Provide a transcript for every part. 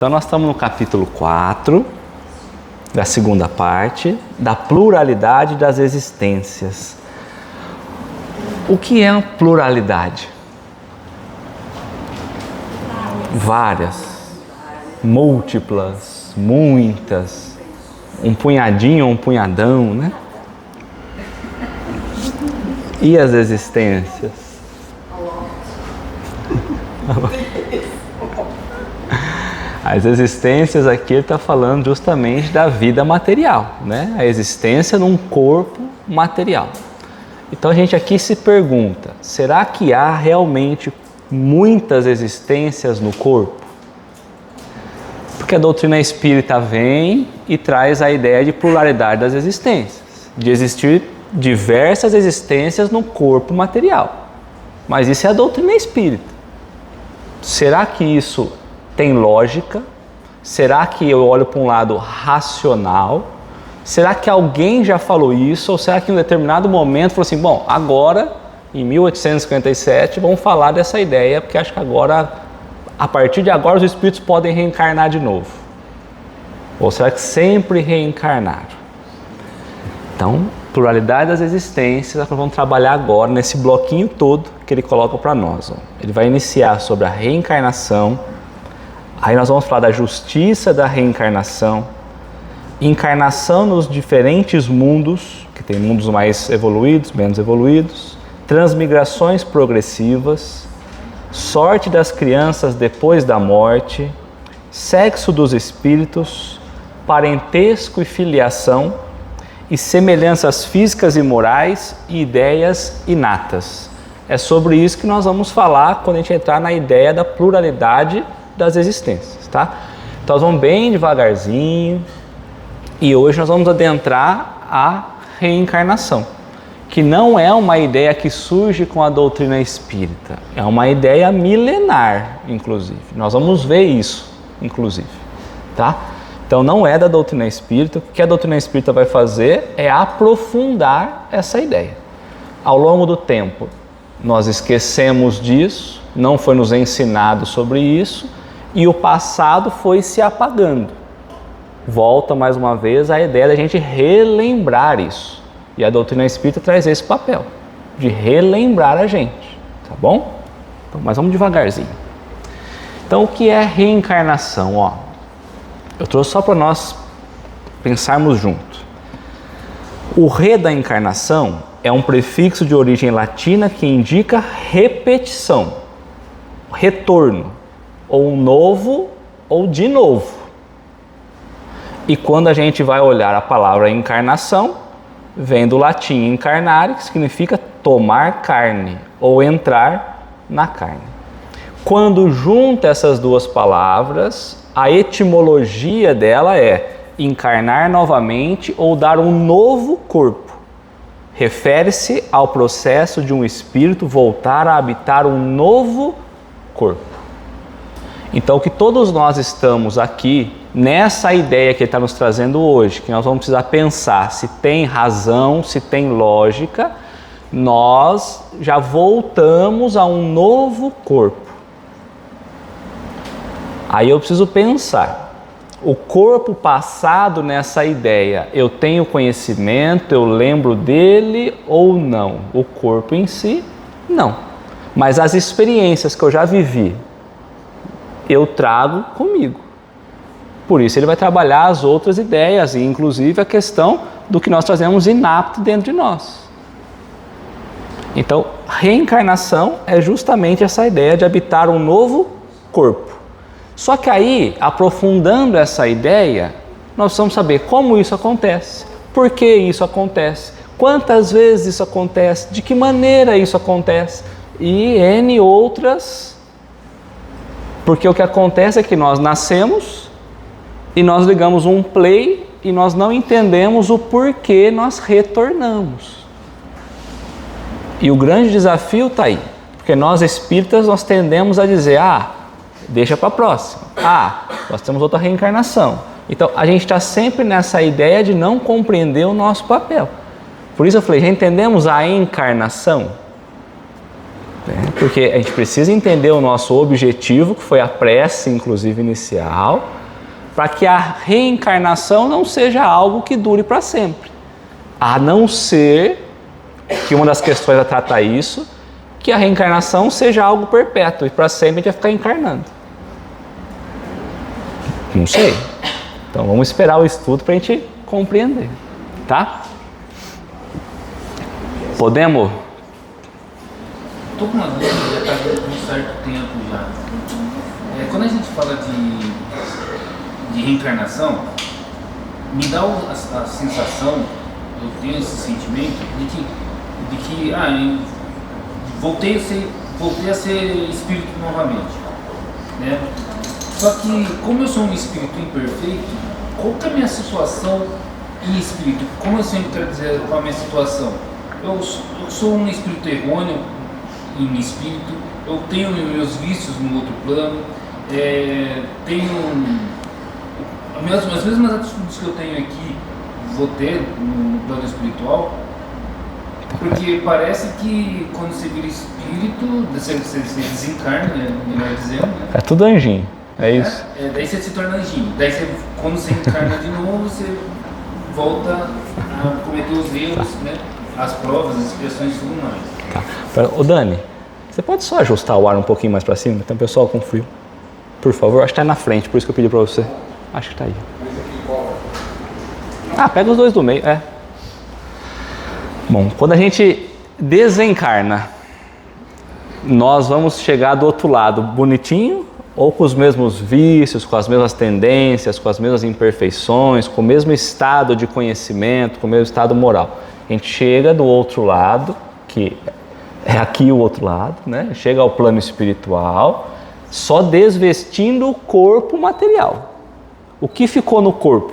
Então nós estamos no capítulo 4, da segunda parte, da pluralidade das existências. O que é a pluralidade? Várias, múltiplas, muitas, um punhadinho ou um punhadão, né? E as existências? As existências aqui ele está falando justamente da vida material, né? A existência num corpo material. Então a gente aqui se pergunta, será que há realmente muitas existências no corpo? Porque a doutrina espírita vem e traz a ideia de pluralidade das existências, de existir diversas existências no corpo material. Mas isso é a doutrina espírita. Será que isso tem lógica? Será que eu olho para um lado racional? Será que alguém já falou isso? Ou será que em um determinado momento falou assim, bom, agora, em 1857, vamos falar dessa ideia, porque acho que agora, a partir de agora, os espíritos podem reencarnar de novo? Ou será que sempre reencarnaram? Então, pluralidade das existências, nós vamos trabalhar agora nesse bloquinho todo que ele coloca para nós. Ó. Ele vai iniciar sobre a reencarnação, aí nós vamos falar da justiça da reencarnação, encarnação nos diferentes mundos, que tem mundos mais evoluídos, menos evoluídos, transmigrações progressivas, sorte das crianças depois da morte, sexo dos espíritos, parentesco e filiação, e semelhanças físicas e morais e ideias inatas. É sobre isso que nós vamos falar quando a gente entrar na ideia da pluralidade das existências, tá? Então nós vamos bem devagarzinho e hoje nós vamos adentrar a reencarnação, que não é uma ideia que surge com a doutrina espírita, é uma ideia milenar, inclusive. Nós vamos ver isso, inclusive, tá? Então não é da doutrina espírita. O que a doutrina espírita vai fazer é aprofundar essa ideia. Ao longo do tempo, nós esquecemos disso, não foi nos ensinado sobre isso, e o passado foi se apagando. Volta mais uma vez a ideia da gente relembrar isso. E a doutrina espírita traz esse papel, de relembrar a gente, tá bom? Então, mas vamos devagarzinho. Então o que é reencarnação? Ó, eu trouxe só para nós pensarmos junto. O re da encarnação é um prefixo de origem latina que indica repetição, retorno, ou novo ou de novo. E quando a gente vai olhar a palavra encarnação, vem do latim incarnare, que significa tomar carne ou entrar na carne. Quando junta essas duas palavras, a etimologia dela é encarnar novamente ou dar um novo corpo. Refere-se ao processo de um espírito voltar a habitar um novo corpo. Então, o que todos nós estamos aqui, nessa ideia que ele está nos trazendo hoje, que nós vamos precisar pensar se tem razão, se tem lógica, nós já voltamos a um novo corpo. Aí eu preciso pensar, o corpo passado nessa ideia, eu tenho conhecimento, eu lembro dele ou não? O corpo em si, não. Mas as experiências que eu já vivi, eu trago comigo. Por isso ele vai trabalhar as outras ideias, e inclusive a questão do que nós trazemos inapto dentro de nós. Então, reencarnação é justamente essa ideia de habitar um novo corpo. Só que aí, aprofundando essa ideia, nós precisamos saber como isso acontece, por que isso acontece, quantas vezes isso acontece, de que maneira isso acontece e N outras. Porque o que acontece é que nós nascemos e nós ligamos um play e nós não entendemos o porquê nós retornamos. E o grande desafio está aí, porque nós espíritas nós tendemos a dizer, deixa para a próxima. Nós temos outra reencarnação. Então, a gente está sempre nessa ideia de não compreender o nosso papel. Por isso eu falei, já entendemos a encarnação? Porque a gente precisa entender o nosso objetivo, que foi a prece, inclusive inicial, para que a reencarnação não seja algo que dure para sempre. A não ser que uma das questões a tratar isso, que a reencarnação seja algo perpétuo e para sempre a gente vai ficar encarnando. Não sei. Então vamos esperar o estudo para a gente compreender, tá? Podemos? Estou com uma dúvida, já está há um certo tempo já. Quando a gente fala de reencarnação, me dá a sensação, eu tenho esse sentimento de que voltei a ser espírito novamente, né? Só que como eu sou um espírito imperfeito, qual que é a minha situação em espírito? Como eu sempre quero dizer qual é a minha situação? Eu sou um espírito errôneo em espírito, eu tenho meus vícios no outro plano, tenho as mesmas atitudes que eu tenho aqui, vou ter no plano espiritual, porque parece que quando você vira espírito, você desencarna, né, melhor dizendo, né? É tudo anjinho, é isso? Daí você se torna anjinho, daí quando você encarna de novo, você volta a cometer os erros, né? As provas, as expressões e tudo mais. Tá. Ô Dani, você pode só ajustar o ar um pouquinho mais para cima? Tem um pessoal com frio. Por favor, acho que está na frente, por isso que eu pedi para você. Acho que está aí. Pega os dois do meio, Bom, quando a gente desencarna, nós vamos chegar do outro lado bonitinho ou com os mesmos vícios, com as mesmas tendências, com as mesmas imperfeições, com o mesmo estado de conhecimento, com o mesmo estado moral. A gente chega do outro lado, que é aqui o outro lado, né? Chega ao plano espiritual, só desvestindo o corpo material. O que ficou no corpo?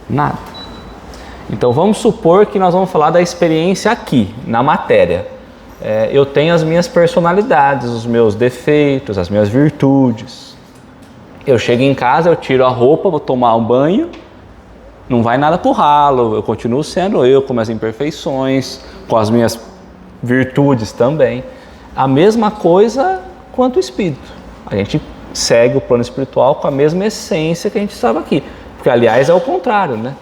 Nada. Então vamos supor que nós vamos falar da experiência aqui, na matéria. Eu tenho as minhas personalidades, os meus defeitos, as minhas virtudes. Eu chego em casa, eu tiro a roupa, vou tomar um banho, não vai nada pro ralo, eu continuo sendo eu, com as imperfeições, com as minhas virtudes também. A mesma coisa quanto o espírito. A gente segue o plano espiritual com a mesma essência que a gente estava aqui. Porque, aliás, é o contrário, né?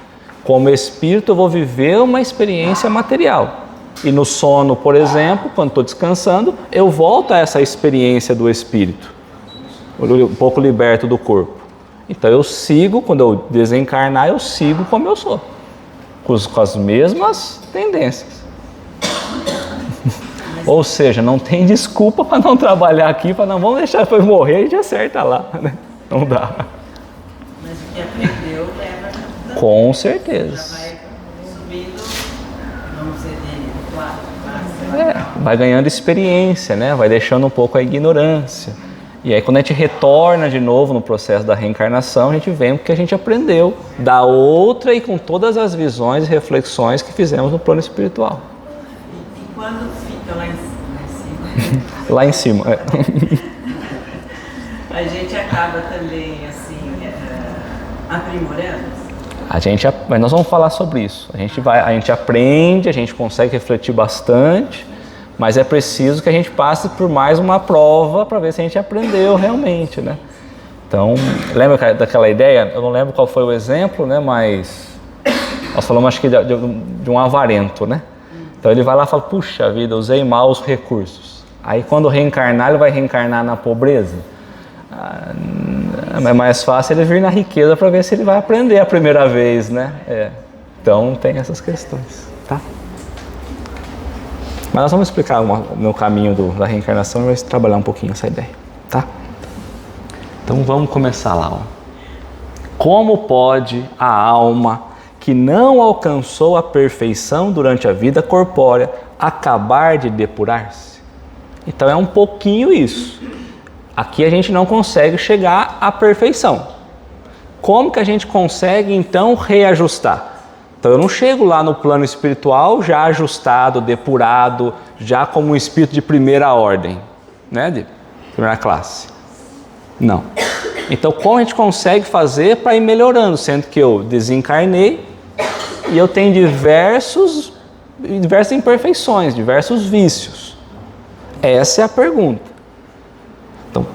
Como espírito, eu vou viver uma experiência material. E no sono, por exemplo, quando estou descansando, eu volto a essa experiência do espírito, um pouco liberto do corpo. Então eu sigo, quando eu desencarnar, eu sigo como eu sou, com as mesmas tendências. Ou seja, não tem desculpa para não trabalhar aqui, para não, vamos deixar depois morrer e a gente acerta lá, né? Não dá. Mas o que aprendeu leva... Com certeza. Já vai subindo, vamos dizer, de classe. Vai ganhando experiência, né? Vai deixando um pouco a ignorância. E aí quando a gente retorna de novo no processo da reencarnação, a gente vê o que a gente aprendeu da outra e com todas as visões e reflexões que fizemos no plano espiritual. E quando fica lá em cima? Lá em cima, A gente acaba também, assim, aprimorando? Mas nós vamos falar sobre isso. A gente aprende, a gente consegue refletir bastante, mas é preciso que a gente passe por mais uma prova para ver se a gente aprendeu realmente, né? Então, lembra daquela ideia? Eu não lembro qual foi o exemplo, né? Mas nós falamos, acho que de um avarento, né? Então ele vai lá e fala, puxa vida, usei mal os recursos. Aí quando reencarnar, ele vai reencarnar na pobreza. É mais fácil ele vir na riqueza para ver se ele vai aprender a primeira vez, né? Então tem essas questões, tá? Mas nós vamos explicar no caminho da reencarnação e vamos trabalhar um pouquinho essa ideia, tá? Então vamos começar lá, ó. Como pode a alma que não alcançou a perfeição durante a vida corpórea acabar de depurar-se? Então é um pouquinho isso. Aqui a gente não consegue chegar à perfeição. Como que a gente consegue então reajustar? Então eu não chego lá no plano espiritual já ajustado, depurado, já como um espírito de primeira ordem, né? De primeira classe. Não. Então como a gente consegue fazer para ir melhorando, sendo que eu desencarnei e eu tenho diversas imperfeições, diversos vícios. Essa é a pergunta. Então,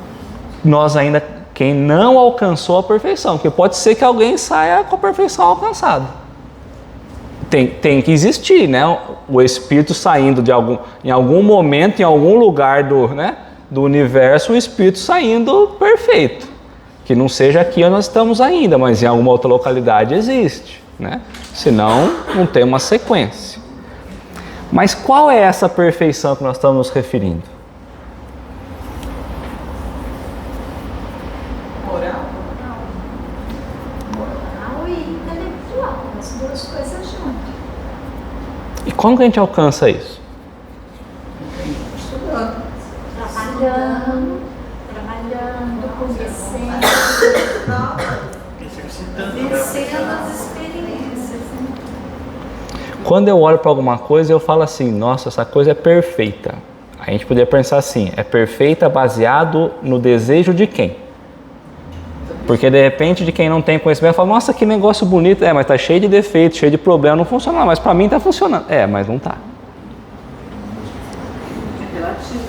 nós ainda, quem não alcançou a perfeição, porque pode ser que alguém saia com a perfeição alcançada. Tem que existir, né? O Espírito saindo em algum momento, em algum lugar do universo, o Espírito saindo perfeito. Que não seja aqui onde nós estamos ainda, mas em alguma outra localidade existe, né? Senão, não tem uma sequência. Mas qual é essa perfeição que nós estamos nos referindo? Moral. Moral e intelectual, as duas coisas juntas. E como que a gente alcança isso? Estudando. Trabalhando, conhecendo, vencendo as experiências. Né? Quando eu olho para alguma coisa, eu falo assim, nossa, essa coisa é perfeita. A gente poderia pensar assim, é perfeita baseado no desejo de quem? Porque de repente, de quem não tem conhecimento, fala, nossa, que negócio bonito. Mas está cheio de defeitos, cheio de problemas, não funciona, mas para mim está funcionando. Mas não está. É relativo.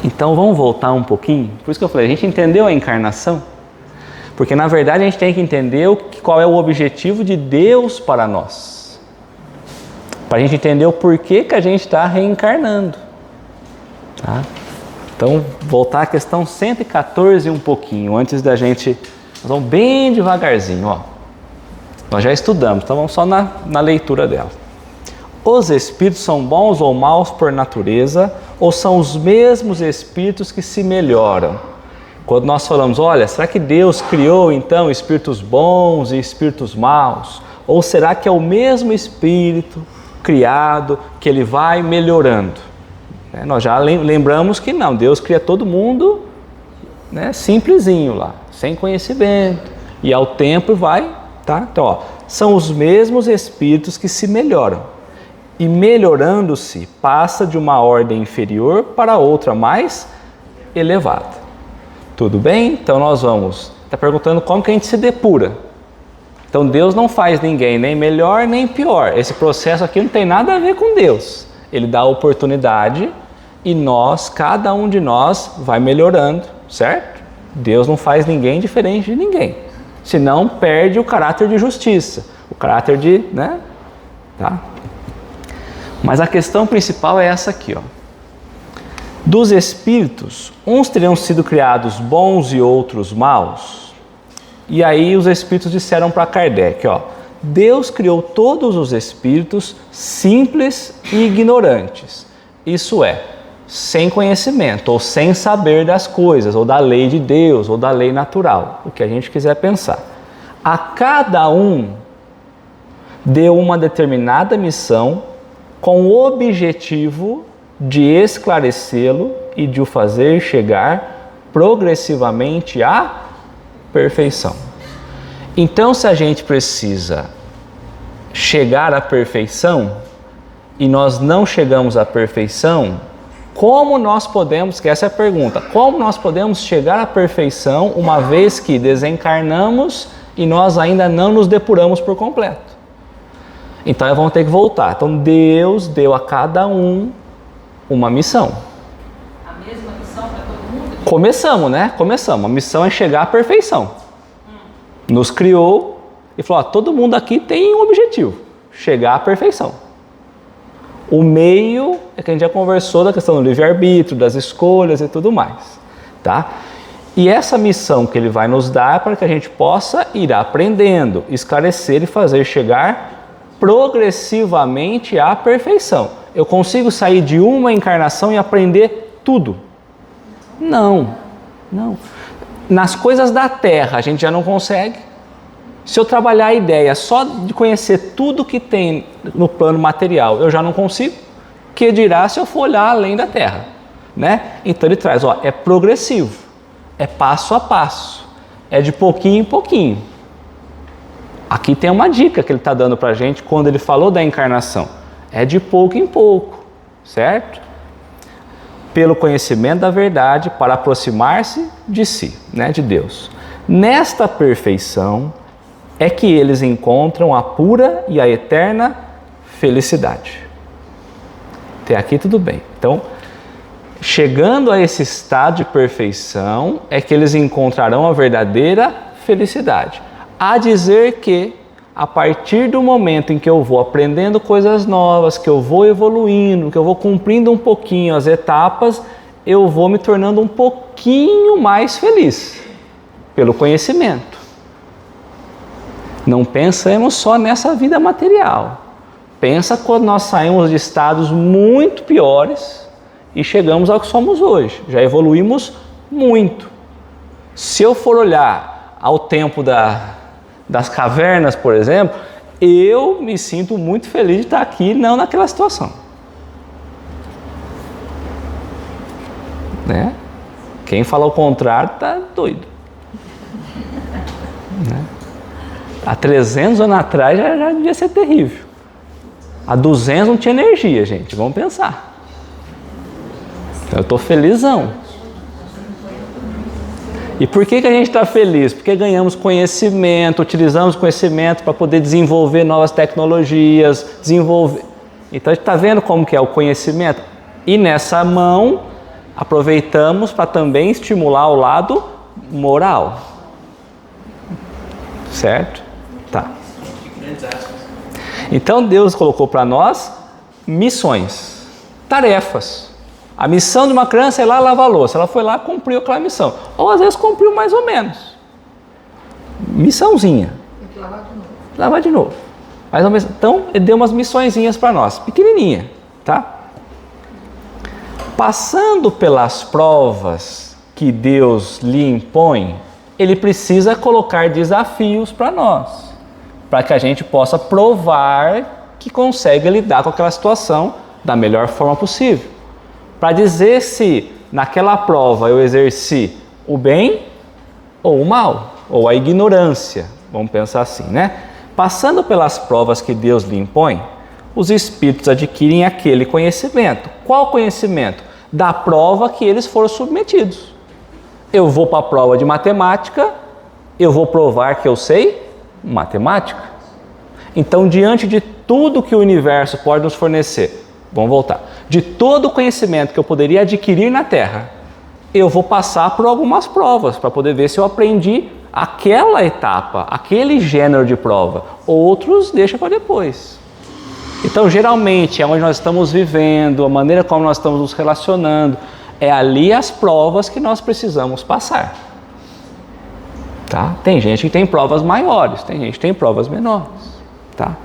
Então vamos voltar um pouquinho. Por isso que eu falei, a gente entendeu a encarnação? Porque na verdade a gente tem que entender qual é o objetivo de Deus para nós. Para a gente entender o porquê que a gente está reencarnando. Tá? Então, voltar à questão 114 um pouquinho, antes da gente... Nós vamos bem devagarzinho, ó. Nós já estudamos, então vamos só na leitura dela. Os espíritos são bons ou maus por natureza, ou são os mesmos espíritos que se melhoram? Quando nós falamos, olha, será que Deus criou então espíritos bons e espíritos maus? Ou será que é o mesmo espírito criado que ele vai melhorando? Nós já lembramos que não, Deus cria todo mundo simplesinho lá, sem conhecimento, e ao tempo vai, tá? Então, ó, são os mesmos espíritos que se melhoram. E melhorando-se, passa de uma ordem inferior para outra mais elevada. Tudo bem? Então nós vamos... Está perguntando como que a gente se depura. Então Deus não faz ninguém nem melhor nem pior. Esse processo aqui não tem nada a ver com Deus. Ele dá a oportunidade e nós, cada um de nós, vai melhorando, certo? Deus não faz ninguém diferente de ninguém. Senão perde o caráter de justiça. O caráter de... Tá? Mas a questão principal é essa aqui, ó. Dos espíritos, uns teriam sido criados bons e outros maus. E aí os espíritos disseram para Kardec, ó, Deus criou todos os espíritos simples e ignorantes. Isso é, sem conhecimento, ou sem saber das coisas, ou da lei de Deus, ou da lei natural, o que a gente quiser pensar. A cada um deu uma determinada missão com o objetivo de esclarecê-lo e de o fazer chegar progressivamente à perfeição. Então, se a gente precisa chegar à perfeição e nós não chegamos à perfeição, como nós podemos, que essa é a pergunta, como nós podemos chegar à perfeição uma vez que desencarnamos e nós ainda não nos depuramos por completo? Então, vamos ter que voltar. Então, Deus deu a cada um uma missão. A mesma missão para todo mundo? Começamos. A missão é chegar à perfeição. Nos criou e falou, todo mundo aqui tem um objetivo, chegar à perfeição. O meio é que a gente já conversou da questão do livre-arbítrio, das escolhas e tudo mais. Tá? E essa missão que ele vai nos dar é para que a gente possa ir aprendendo, esclarecer e fazer chegar progressivamente à perfeição. Eu consigo sair de uma encarnação e aprender tudo? Não. Nas coisas da Terra a gente já não consegue. Se eu trabalhar a ideia só de conhecer tudo que tem no plano material, eu já não consigo. Que dirá se eu for olhar além da Terra, né? Então ele traz, é progressivo, é passo a passo, é de pouquinho em pouquinho. Aqui tem uma dica que ele está dando para a gente quando ele falou da encarnação. É de pouco em pouco, certo? Pelo conhecimento da verdade para aproximar-se de si, né, de Deus. Nesta perfeição é que eles encontram a pura e a eterna felicidade. Até aqui tudo bem. Então, chegando a esse estado de perfeição, é que eles encontrarão a verdadeira felicidade. A dizer que, a partir do momento em que eu vou aprendendo coisas novas, que eu vou evoluindo, que eu vou cumprindo um pouquinho as etapas, eu vou me tornando um pouquinho mais feliz, pelo conhecimento. Não pensemos só nessa vida material. Pensa quando nós saímos de estados muito piores e chegamos ao que somos hoje. Já evoluímos muito. Se eu for olhar ao tempo das cavernas, por exemplo, eu me sinto muito feliz de estar aqui, não naquela situação. Né? Quem fala o contrário está doido. Né? Há 300 anos atrás já devia ser terrível. Há 200 não tinha energia, gente. Vamos pensar. Então, eu estou felizão. E por que a gente está feliz? Porque ganhamos conhecimento, utilizamos conhecimento para poder desenvolver novas tecnologias, Então, a gente está vendo como que é o conhecimento. E nessa mão, aproveitamos para também estimular o lado moral. Certo? Tá. Então Deus colocou para nós missões, tarefas. A missão de uma criança é ir lá lavar a louça. Ela foi lá, cumpriu aquela missão. Ou às vezes cumpriu mais ou menos. Missãozinha. Tem que lavar de novo. Lavar de novo. Mais ou menos. Então ele deu umas missõezinhas para nós, pequenininha, tá? Passando pelas provas que Deus lhe impõe, ele precisa colocar desafios para nós, para que a gente possa provar que consegue lidar com aquela situação da melhor forma possível. Para dizer se naquela prova eu exerci o bem ou o mal, ou a ignorância, vamos pensar assim, né? Passando pelas provas que Deus lhe impõe, os espíritos adquirem aquele conhecimento. Qual conhecimento? Da prova que eles foram submetidos. Eu vou para a prova de matemática, eu vou provar que eu sei matemática. Então, diante de tudo que o universo pode nos fornecer, vamos voltar, de todo o conhecimento que eu poderia adquirir na Terra, eu vou passar por algumas provas para poder ver se eu aprendi aquela etapa, aquele gênero de prova. Outros deixa para depois. Então, geralmente, é onde nós estamos vivendo, a maneira como nós estamos nos relacionando, é ali as provas que nós precisamos passar. Tá? Tem gente que tem provas maiores, tem gente que tem provas menores. Tá?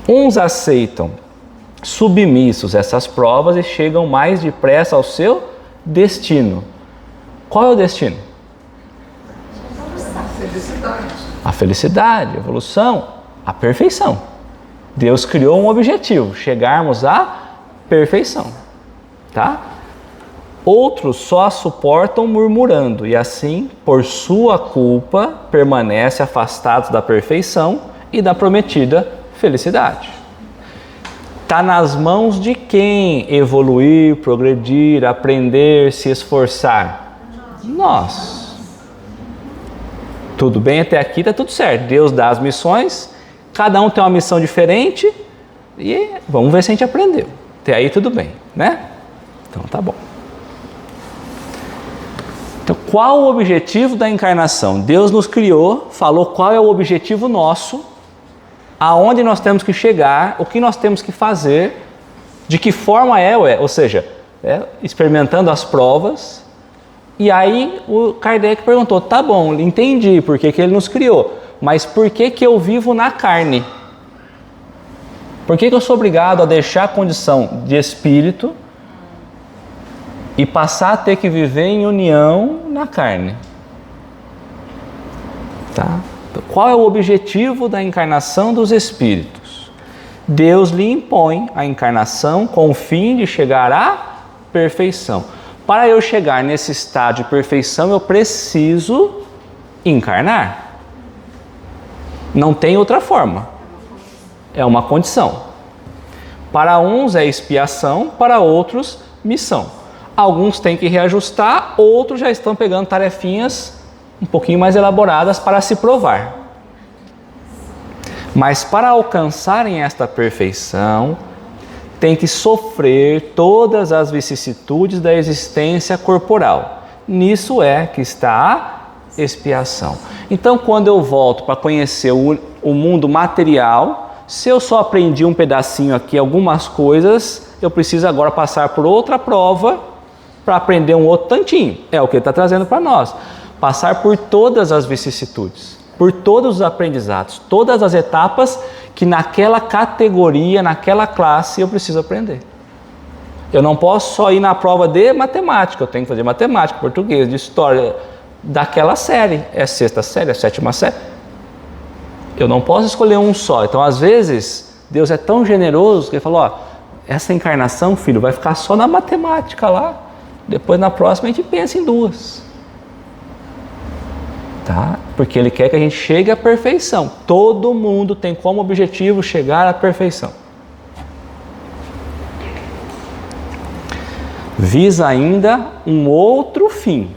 Uns aceitam submissos essas provas e chegam mais depressa ao seu destino. Qual é o destino? A felicidade, a evolução, a perfeição. Deus criou um objetivo, chegarmos à perfeição. Tá? Outros só suportam murmurando e assim, por sua culpa, permanecem afastados da perfeição e da prometida felicidade. Está nas mãos de quem evoluir, progredir, aprender, se esforçar? Nós. Tudo bem até aqui, está tudo certo. Deus dá as missões, cada um tem uma missão diferente e vamos ver se a gente aprendeu. Até aí tudo bem, né? Então tá bom. Então, qual o objetivo da encarnação? Deus nos criou, falou qual é o objetivo nosso, aonde nós temos que chegar, o que nós temos que fazer, de que forma ou seja, experimentando as provas. E aí o Kardec perguntou, tá bom, entendi por que ele nos criou, mas por que eu vivo na carne? Por que eu sou obrigado a deixar a condição de espírito e passar a ter que viver em união na carne? Tá? Então, qual é o objetivo da encarnação dos espíritos? Deus lhe impõe a encarnação com o fim de chegar à perfeição. Para eu chegar nesse estado de perfeição, eu preciso encarnar. Não tem outra forma. É uma condição. Para uns é expiação, para outros missão. Alguns têm que reajustar, outros já estão pegando tarefinhas um pouquinho mais elaboradas para se provar. Mas para alcançarem esta perfeição, tem que sofrer todas as vicissitudes da existência corporal. Nisso é que está a expiação. Então, quando eu volto para conhecer o mundo material, se eu só aprendi um pedacinho aqui, algumas coisas, eu preciso agora passar por outra prova para aprender um outro tantinho. É o que ele está trazendo para nós. Passar por todas as vicissitudes, por todos os aprendizados, todas as etapas que naquela categoria, naquela classe eu preciso aprender. Eu não posso só ir na prova de matemática, eu tenho que fazer matemática, português, de história, daquela série. É a 6ª série, é a 7ª série. Eu não posso escolher um só. Então, às vezes, Deus é tão generoso que Ele falou, ó, essa encarnação, filho, vai ficar só na matemática lá. Depois, na próxima, a gente pensa em 2. Tá? Porque Ele quer que a gente chegue à perfeição. Todo mundo tem como objetivo chegar à perfeição. Visa ainda um outro fim.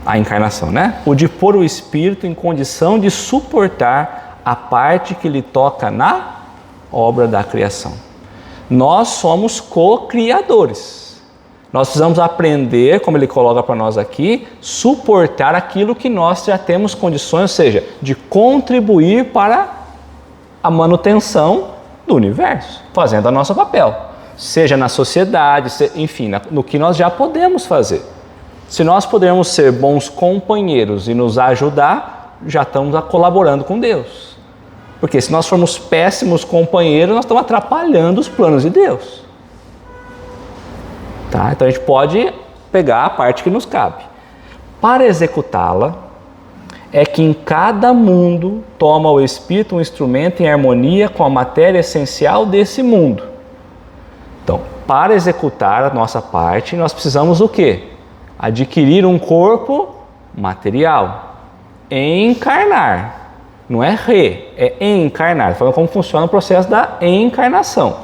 A encarnação, né? O de pôr o espírito em condição de suportar a parte que lhe toca na obra da criação. Nós somos co-criadores. Nós precisamos aprender, como ele coloca para nós aqui, suportar aquilo que nós já temos condições, ou seja, de contribuir para a manutenção do universo, fazendo o nosso papel. Seja na sociedade, enfim, no que nós já podemos fazer. Se nós pudermos ser bons companheiros e nos ajudar, já estamos colaborando com Deus. Porque se nós formos péssimos companheiros, nós estamos atrapalhando os planos de Deus. Tá? Então a gente pode pegar a parte que nos cabe. Para executá-la, é que em cada mundo toma o Espírito um instrumento em harmonia com a matéria essencial desse mundo. Então, para executar a nossa parte, nós precisamos o quê? Adquirir um corpo material, encarnar, não é é encarnar, falando como funciona o processo da encarnação.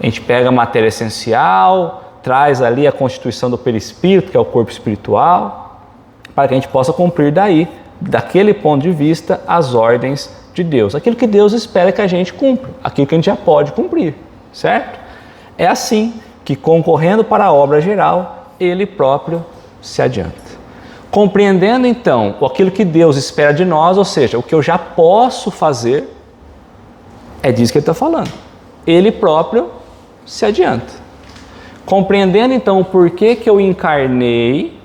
A gente pega a matéria essencial, traz ali a constituição do perispírito, que é o corpo espiritual, para que a gente possa cumprir daquele ponto de vista, as ordens de Deus, aquilo que Deus espera que a gente cumpra, aquilo que a gente já pode cumprir, certo? É assim que, concorrendo para a obra geral, Ele próprio se adianta. Compreendendo então aquilo que Deus espera de nós, ou seja, o que eu já posso fazer, é disso que ele está falando. Ele próprio se adianta. Compreendendo então o porquê que eu encarnei,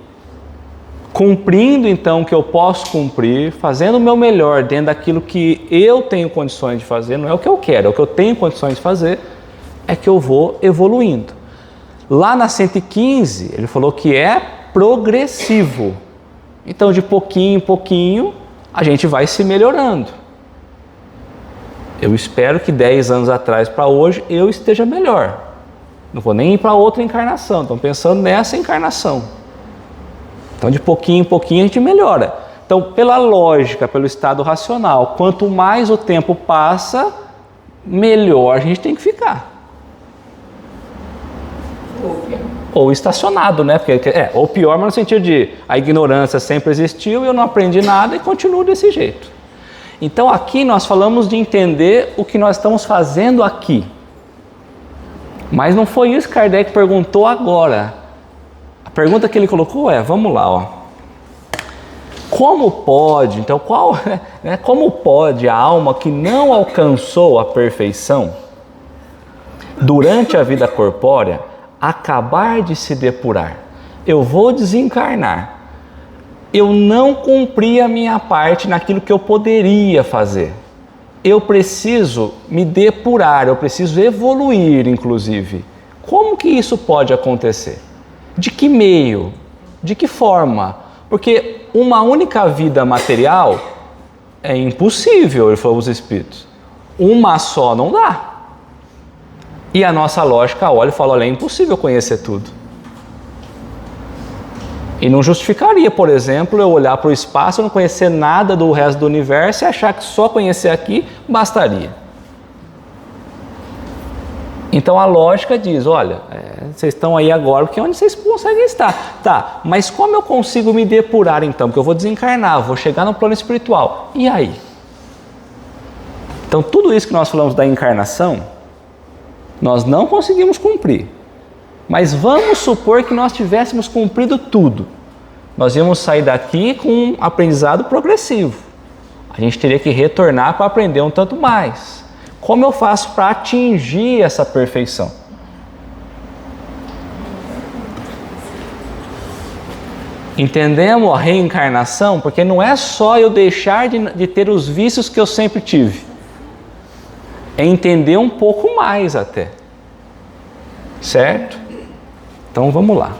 cumprindo então o que eu posso cumprir, fazendo o meu melhor dentro daquilo que eu tenho condições de fazer, não é o que eu quero, é o que eu tenho condições de fazer, é que eu vou evoluindo. Lá na 115, ele falou que é progressivo. Então, de pouquinho em pouquinho, a gente vai se melhorando. Eu espero que 10 anos atrás para hoje, eu esteja melhor. Não vou nem ir para outra encarnação, estou pensando nessa encarnação. Então, de pouquinho em pouquinho, a gente melhora. Então, pela lógica, pelo estado racional, quanto mais o tempo passa, melhor a gente tem que ficar. Ou estacionado, né? Porque, ou pior, mas no sentido de a ignorância sempre existiu e eu não aprendi nada e continuo desse jeito. Então aqui nós falamos de entender o que nós estamos fazendo aqui. Mas não foi isso que Kardec perguntou agora. A pergunta que ele colocou é, vamos lá, ó. Como pode, então como pode a alma que não alcançou a perfeição durante a vida corpórea acabar de se depurar? Eu vou desencarnar. Eu não cumpri a minha parte naquilo que eu poderia fazer. Eu preciso me depurar, eu preciso evoluir, inclusive. Como que isso pode acontecer? De que meio? De que forma? Porque uma única vida material é impossível, ele falou os espíritos. Uma só não dá. E a nossa lógica olha e fala, olha, é impossível conhecer tudo. E não justificaria, por exemplo, eu olhar para o espaço, não conhecer nada do resto do universo e achar que só conhecer aqui bastaria. Então a lógica diz, olha, vocês estão aí agora, porque é onde vocês conseguem estar. Tá, mas como eu consigo me depurar então? Porque eu vou desencarnar, vou chegar no plano espiritual. E aí? Então tudo isso que nós falamos da encarnação, Nós não conseguimos cumprir. Mas vamos supor que nós tivéssemos cumprido tudo. Nós íamos sair daqui com um aprendizado progressivo. A gente teria que retornar para aprender um tanto mais. Como eu faço para atingir essa perfeição? Entendemos a reencarnação? Porque não é só eu deixar de ter os vícios que eu sempre tive. É entender um pouco mais até. Certo? Então vamos lá.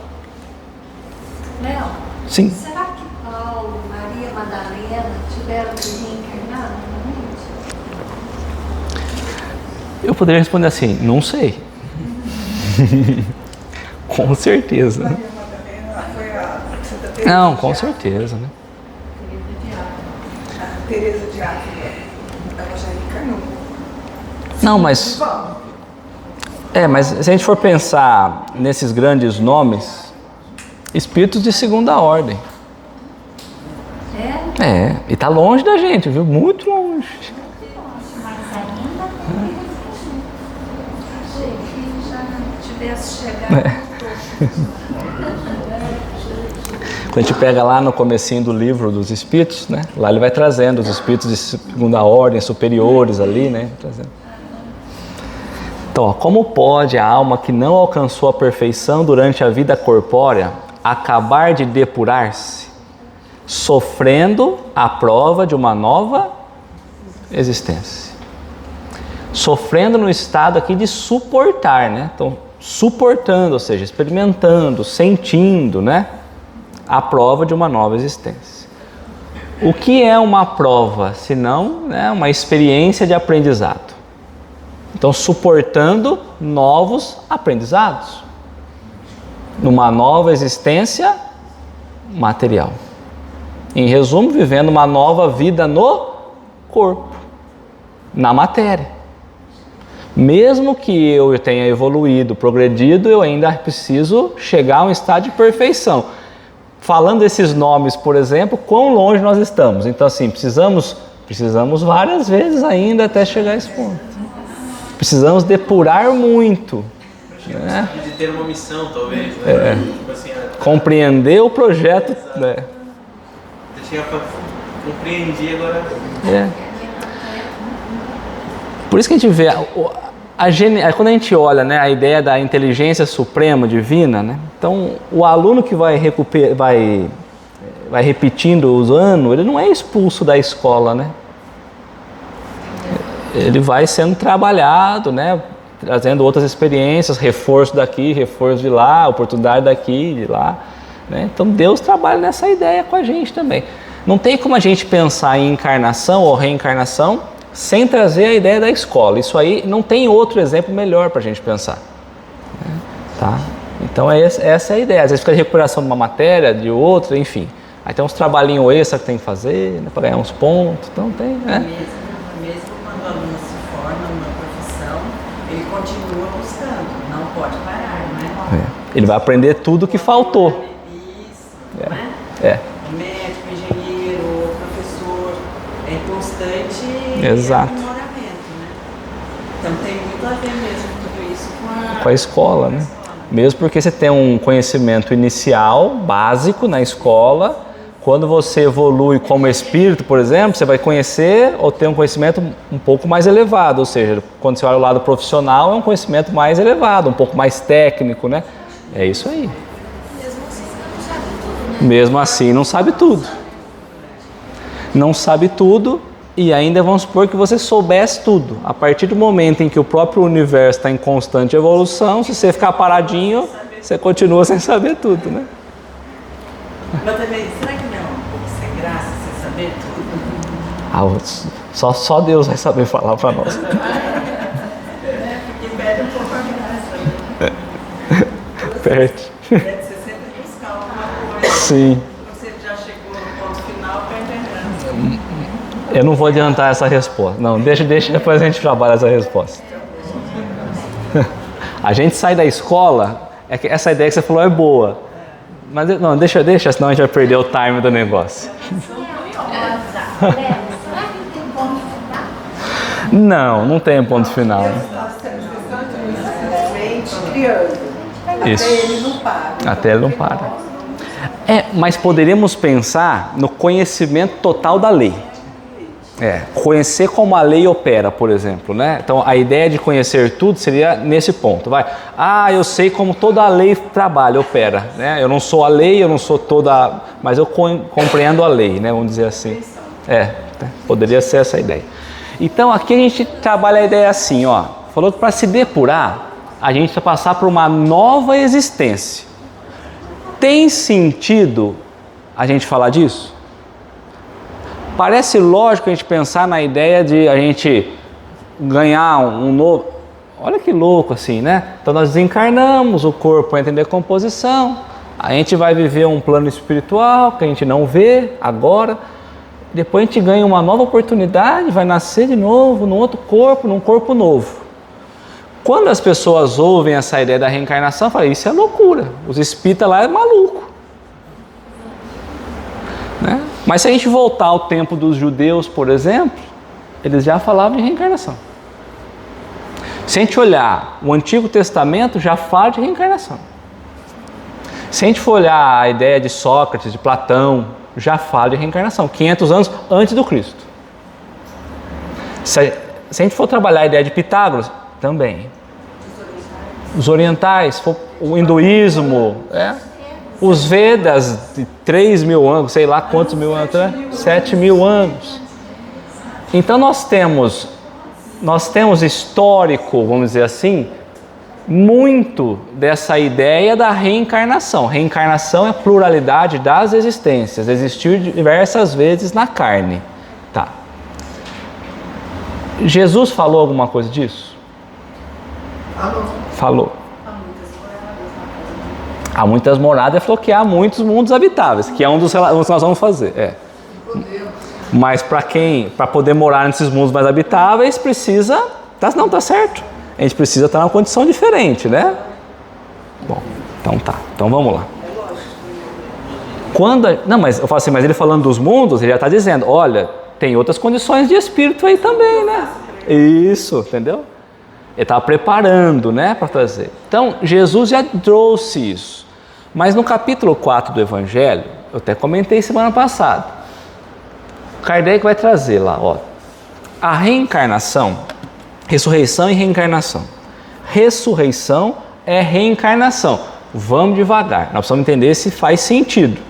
Léo, Sim. será que Paulo, Maria Madalena tiveram que reencarnar novamente? Eu poderia responder assim, não sei. Com certeza. Maria Madalena foi a Santa Teresa Não, de com Ávila. certeza, né? A Teresa de Ávila, ela já encarnou. Não, mas... mas se a gente for pensar nesses grandes nomes, espíritos de segunda ordem. É? E tá longe da gente, viu? Muito longe. Mas ainda tem achei que já tivesse chegado. Quando a gente pega lá no comecinho do livro dos espíritos, né? Lá ele vai trazendo os espíritos de segunda ordem, superiores ali, né? Trazendo. Então, ó, como pode a alma que não alcançou a perfeição durante a vida corpórea acabar de depurar-se, sofrendo a prova de uma nova existência? Sofrendo no estado aqui de suportar, né? Então, suportando, ou seja, experimentando, sentindo, né? A prova de uma nova existência. O que é uma prova, senão, né, uma experiência de aprendizado? Então, suportando novos aprendizados, numa nova existência material. Em resumo, vivendo uma nova vida no corpo, na matéria. Mesmo que eu tenha evoluído, progredido, eu ainda preciso chegar a um estado de perfeição. Falando desses nomes, por exemplo, quão longe nós estamos? Então, assim, precisamos várias vezes ainda até chegar a esse ponto. Precisamos depurar muito, né? De ter uma missão, talvez, né? Tipo assim, Compreender o projeto, né? Eu tinha compreendi agora. Por isso que a gente vê quando a gente olha, né, a ideia da inteligência suprema divina, né? Então o aluno que vai repetindo os anos, ele não é expulso da escola, né? Ele vai sendo trabalhado, né? Trazendo outras experiências, reforço daqui, reforço de lá, oportunidade daqui, de lá, né? Então Deus trabalha nessa ideia com a gente também. Não tem como a gente pensar em encarnação ou reencarnação sem trazer a ideia da escola. Isso aí não tem outro exemplo melhor para a gente pensar, né? Tá? Então essa é a ideia. Às vezes fica de recuperação de uma matéria, de outra, enfim. Aí tem uns trabalhinhos extra que tem que fazer, né, para ganhar uns pontos. Então tem, né? Mesmo quando o aluno se forma numa profissão, ele continua buscando, não pode parar, né? Ele vai aprender tudo que faltou. Isso, né? É. Médico, engenheiro, professor, é constante Exato. aprimoramento, né? Então tem muito a ver mesmo tudo isso Com a escola, né? Mesmo porque você tem um conhecimento inicial, básico na escola. Quando você evolui como espírito, por exemplo, você vai conhecer ou ter um conhecimento um pouco mais elevado. Ou seja, quando você olha o lado profissional, é um conhecimento mais elevado, um pouco mais técnico, né? É isso aí. Mesmo assim, não sabe tudo. Não sabe tudo e ainda vamos supor que você soubesse tudo. A partir do momento em que o próprio universo está em constante evolução, se você ficar paradinho, você continua sem saber tudo, né? Mas também, será que não é um pouco sem graça sem saber tudo? Só Deus vai saber falar para nós. Porque perde um pouco a graça, né? Perde. Você sempre buscar alguma coisa. Sim. Você já chegou no ponto final, perde a graça. Eu não vou adiantar essa resposta. Não, deixa, depois a gente trabalha essa resposta. A gente sai da escola, é que essa ideia que você falou é boa. Mas não, deixa, senão a gente vai perder o time do negócio. Será que tem ponto final? Não tem ponto final. Está sendo interessante isso. criando. Isso. Até ele não para. Até ele não para. Mas poderíamos pensar no conhecimento total da lei. Conhecer como a lei opera, por exemplo, né? Então a ideia de conhecer tudo seria nesse ponto. Eu sei como toda a lei trabalha, opera, né? Eu não sou a lei, eu não sou toda, mas eu compreendo a lei, né? Vamos dizer assim. Poderia ser essa a ideia. Então aqui a gente trabalha a ideia assim, ó. Falou que para se depurar, a gente vai passar por uma nova existência. Tem sentido a gente falar disso? Parece lógico a gente pensar na ideia de a gente ganhar um novo... Olha que louco assim, né? Então nós desencarnamos, o corpo entra em decomposição, a gente vai viver um plano espiritual que a gente não vê agora, depois a gente ganha uma nova oportunidade, vai nascer de novo num outro corpo, num corpo novo. Quando as pessoas ouvem essa ideia da reencarnação, falam, isso é loucura, os espíritas lá é maluco. Né? Mas se a gente voltar ao tempo dos judeus, por exemplo, eles já falavam de reencarnação. Se a gente olhar o Antigo Testamento, já fala de reencarnação. Se a gente for olhar a ideia de Sócrates, de Platão, já fala de reencarnação, 500 anos antes do Cristo. Se a gente for trabalhar a ideia de Pitágoras, também. Os orientais, o hinduísmo, os Vedas de 3.000 anos, sei lá quantos mil anos, 7.000 anos. Então nós temos histórico, vamos dizer assim, muito dessa ideia da reencarnação. Reencarnação é a pluralidade das existências, existiu diversas vezes na carne. Tá. Jesus falou alguma coisa disso? Falou. Há muitas moradas, ele falou que há muitos mundos habitáveis, que é um dos que nós vamos fazer. Mas para poder morar nesses mundos mais habitáveis, precisa... Tá certo. A gente precisa estar numa condição diferente, né? Bom, então tá. Então vamos lá. Mas eu falo assim, mas ele falando dos mundos, ele já está dizendo, olha, tem outras condições de espírito aí também, né? Isso, entendeu? Ele estava preparando, né, para trazer. Então, Jesus já trouxe isso. Mas no capítulo 4 do Evangelho, eu até comentei semana passada, Kardec vai trazer lá, ó, a reencarnação, ressurreição e reencarnação. Ressurreição é reencarnação. Vamos devagar, nós precisamos entender se faz sentido,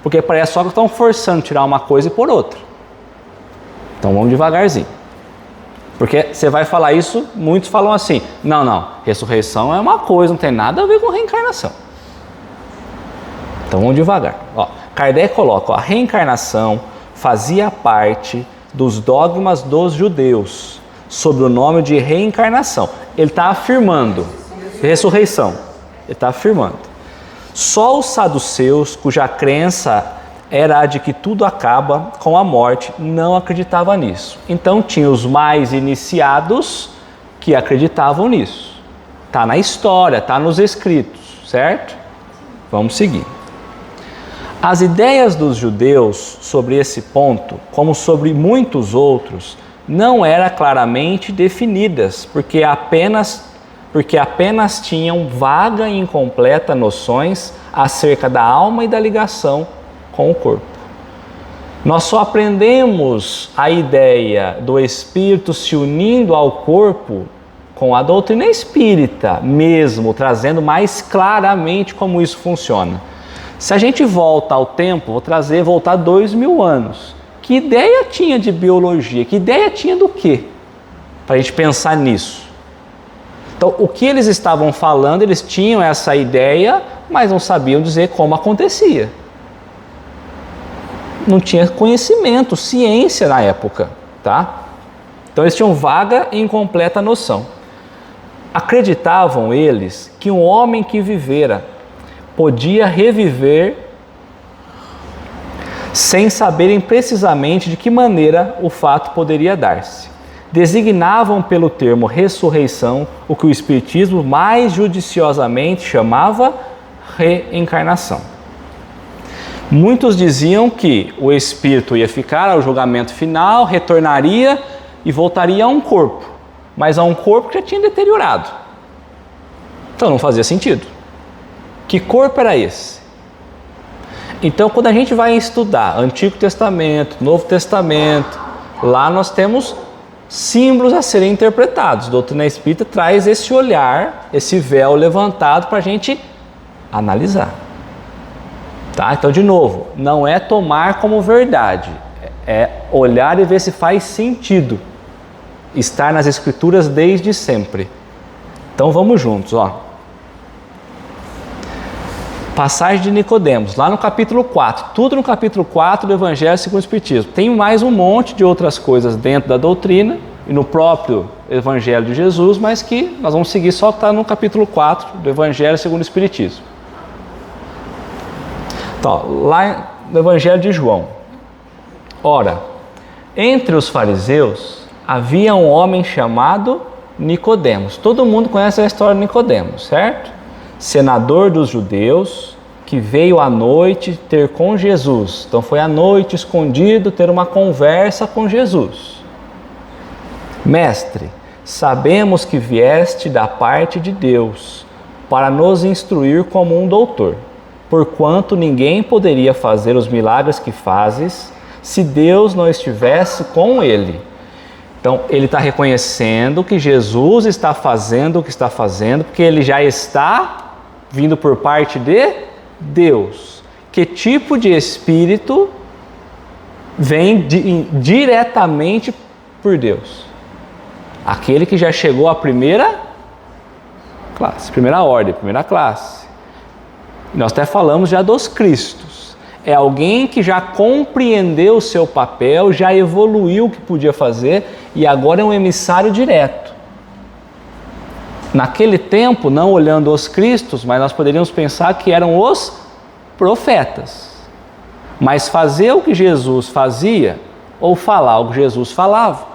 porque parece só que estão forçando tirar uma coisa e pôr outra. Então vamos devagarzinho. Porque você vai falar isso, muitos falam assim, não, ressurreição é uma coisa, não tem nada a ver com reencarnação. Então vamos devagar. Ó, Kardec coloca, a reencarnação fazia parte dos dogmas dos judeus, sob o nome de reencarnação. Ele está afirmando, ressurreição, ele está afirmando. Só os saduceus, cuja crença era a de que tudo acaba com a morte, não acreditava nisso. Então tinha os mais iniciados que acreditavam nisso. Está na história, está nos escritos, certo? Vamos seguir. As ideias dos judeus sobre esse ponto, como sobre muitos outros, não eram claramente definidas, porque apenas tinham vaga e incompleta noções acerca da alma e da ligação com o corpo. Nós só aprendemos a ideia do espírito se unindo ao corpo com a doutrina espírita mesmo, trazendo mais claramente como isso funciona. Se a gente volta ao tempo, voltar 2.000 anos, que ideia tinha de biologia? Que ideia tinha do quê? Para a gente pensar nisso. Então, o que eles estavam falando, eles tinham essa ideia, mas não sabiam dizer como acontecia. Não tinha conhecimento, ciência na época, tá? Então eles tinham vaga e incompleta noção. Acreditavam eles que um homem que vivera podia reviver sem saberem precisamente de que maneira o fato poderia dar-se. Designavam pelo termo ressurreição o que o Espiritismo mais judiciosamente chamava reencarnação. Muitos diziam que o espírito ia ficar ao julgamento final, retornaria e voltaria a um corpo, mas a um corpo que já tinha deteriorado. Então não fazia sentido. Que corpo era esse? Então quando a gente vai estudar Antigo Testamento, Novo Testamento, lá nós temos símbolos a serem interpretados. A doutrina espírita traz esse olhar, esse véu levantado para a gente analisar. Tá? Então, de novo, não é tomar como verdade, é olhar e ver se faz sentido estar nas Escrituras desde sempre. Então vamos juntos, ó. Passagem de Nicodemos, lá no capítulo 4, tudo no capítulo 4 do Evangelho segundo o Espiritismo. Tem mais um monte de outras coisas dentro da doutrina e no próprio Evangelho de Jesus, mas que nós vamos seguir só que está no capítulo 4 do Evangelho segundo o Espiritismo. Então, lá no Evangelho de João. Ora, entre os fariseus havia um homem chamado Nicodemos. Todo mundo conhece a história de Nicodemos, certo? Senador dos judeus, que veio à noite ter com Jesus. Então foi à noite, escondido, ter uma conversa com Jesus. Mestre, sabemos que vieste da parte de Deus, para nos instruir como um doutor, porquanto ninguém poderia fazer os milagres que fazes, se Deus não estivesse com ele. Então ele está reconhecendo que Jesus está fazendo o que está fazendo, porque ele já está vindo por parte de Deus. Que tipo de espírito vem diretamente por Deus? Aquele que já chegou à primeira classe, primeira ordem, primeira classe. Nós até falamos já dos Cristos. É alguém que já compreendeu o seu papel, já evoluiu o que podia fazer e agora é um emissário direto. Naquele tempo, não olhando os Cristos, mas nós poderíamos pensar que eram os profetas. Mas fazer o que Jesus fazia, ou falar o que Jesus falava,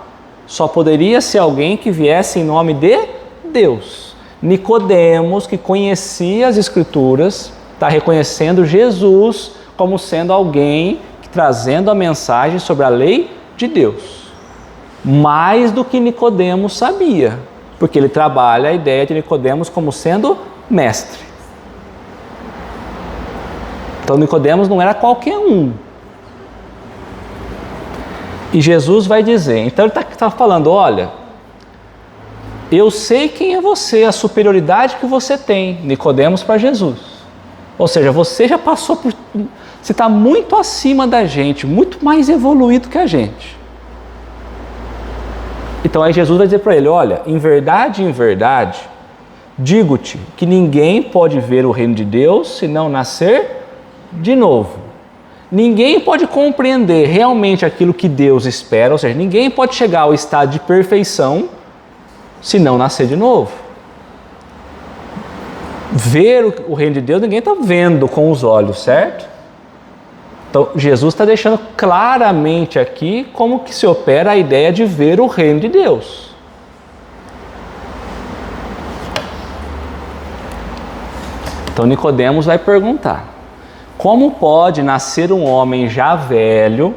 só poderia ser alguém que viesse em nome de Deus. Nicodemos, que conhecia as Escrituras, está reconhecendo Jesus como sendo alguém que, trazendo a mensagem sobre a lei de Deus. Mais do que Nicodemos sabia. Porque ele trabalha a ideia de Nicodemos como sendo mestre. Então Nicodemos não era qualquer um. E Jesus vai dizer, então ele está falando, olha, eu sei quem é você, a superioridade que você tem, Nicodemos para Jesus. Ou seja, você já passou por... Você está muito acima da gente, muito mais evoluído que a gente. Então aí Jesus vai dizer para ele, olha, em verdade, digo-te que ninguém pode ver o reino de Deus se não nascer de novo. Ninguém pode compreender realmente aquilo que Deus espera, ou seja, ninguém pode chegar ao estado de perfeição se não nascer de novo. Ver o reino de Deus, ninguém está vendo com os olhos, certo? Então, Jesus está deixando claramente aqui como que se opera a ideia de ver o reino de Deus. Então, Nicodemos vai perguntar, como pode nascer um homem já velho?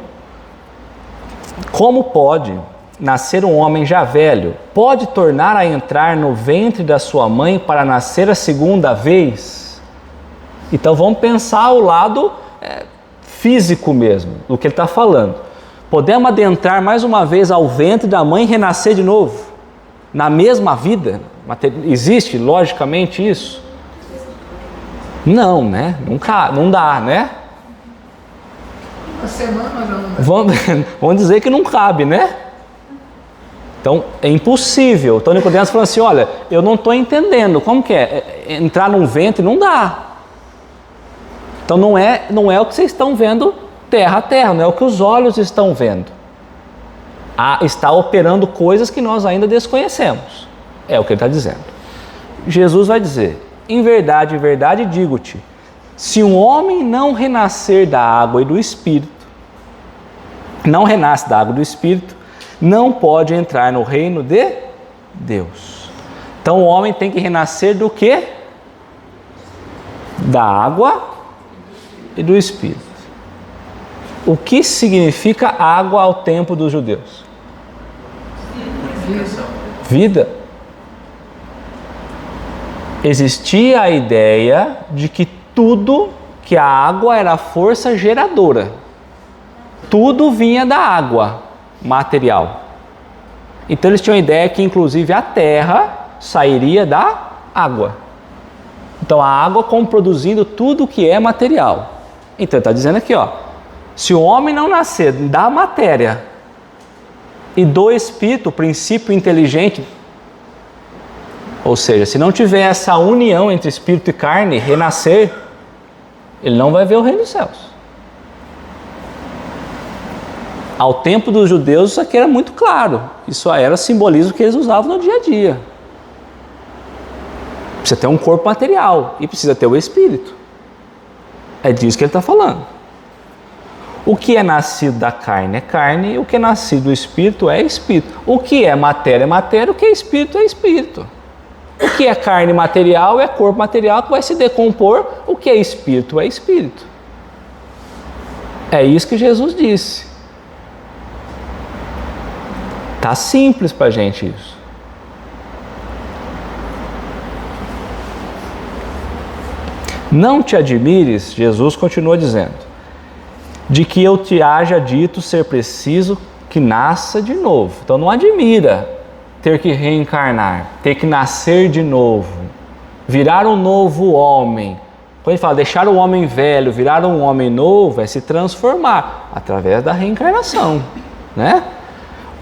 Como pode nascer um homem já velho? Pode tornar a entrar no ventre da sua mãe para nascer a segunda vez? Então, vamos pensar o lado... físico mesmo, do que ele está falando. Podemos adentrar mais uma vez ao ventre da mãe e renascer de novo? Na mesma vida? Existe logicamente isso? Não, né? Não dá, né? Uma semana já não dá. Vamos dizer que não cabe, né? Então, é impossível. Então, Nicodemos falou assim, olha, eu não estou entendendo, como que é? Entrar num ventre não dá. Então não é o que vocês estão vendo terra a terra, não é o que os olhos estão vendo. Está operando coisas que nós ainda desconhecemos. É o que ele está dizendo. Jesus vai dizer, em verdade, digo-te, se um homem não renascer da água e do Espírito, não renasce da água e do Espírito, não pode entrar no reino de Deus. Então o homem tem que renascer do quê? Da água e do Espírito. O que significa água ao tempo dos judeus? Vida. existia a ideia de que que a água era a força geradora. Tudo vinha da água material. Então eles tinham a ideia que inclusive a terra sairia da água. Então a água como produzindo tudo que é material. Então ele está dizendo aqui, ó, se o homem não nascer da matéria e do espírito, o princípio inteligente, ou seja, se não tiver essa união entre espírito e carne, renascer, ele não vai ver o reino dos céus. Ao tempo dos judeus isso aqui era muito claro. Isso era simbolismo que eles usavam no dia a dia. Precisa ter um corpo material e precisa ter o espírito. É disso que ele está falando. O que é nascido da carne é carne, e o que é nascido do espírito é espírito. O que é matéria, o que é espírito. O que é carne material é corpo material que vai se decompor, o que é espírito. É isso que Jesus disse. Tá simples para a gente isso. Não te admires, Jesus continua dizendo, de que eu te haja dito ser preciso que nasça de novo. Então não admira ter que reencarnar, ter que nascer de novo, virar um novo homem. Quando a gente fala deixar o homem velho, virar um homem novo, é se transformar através da reencarnação, né?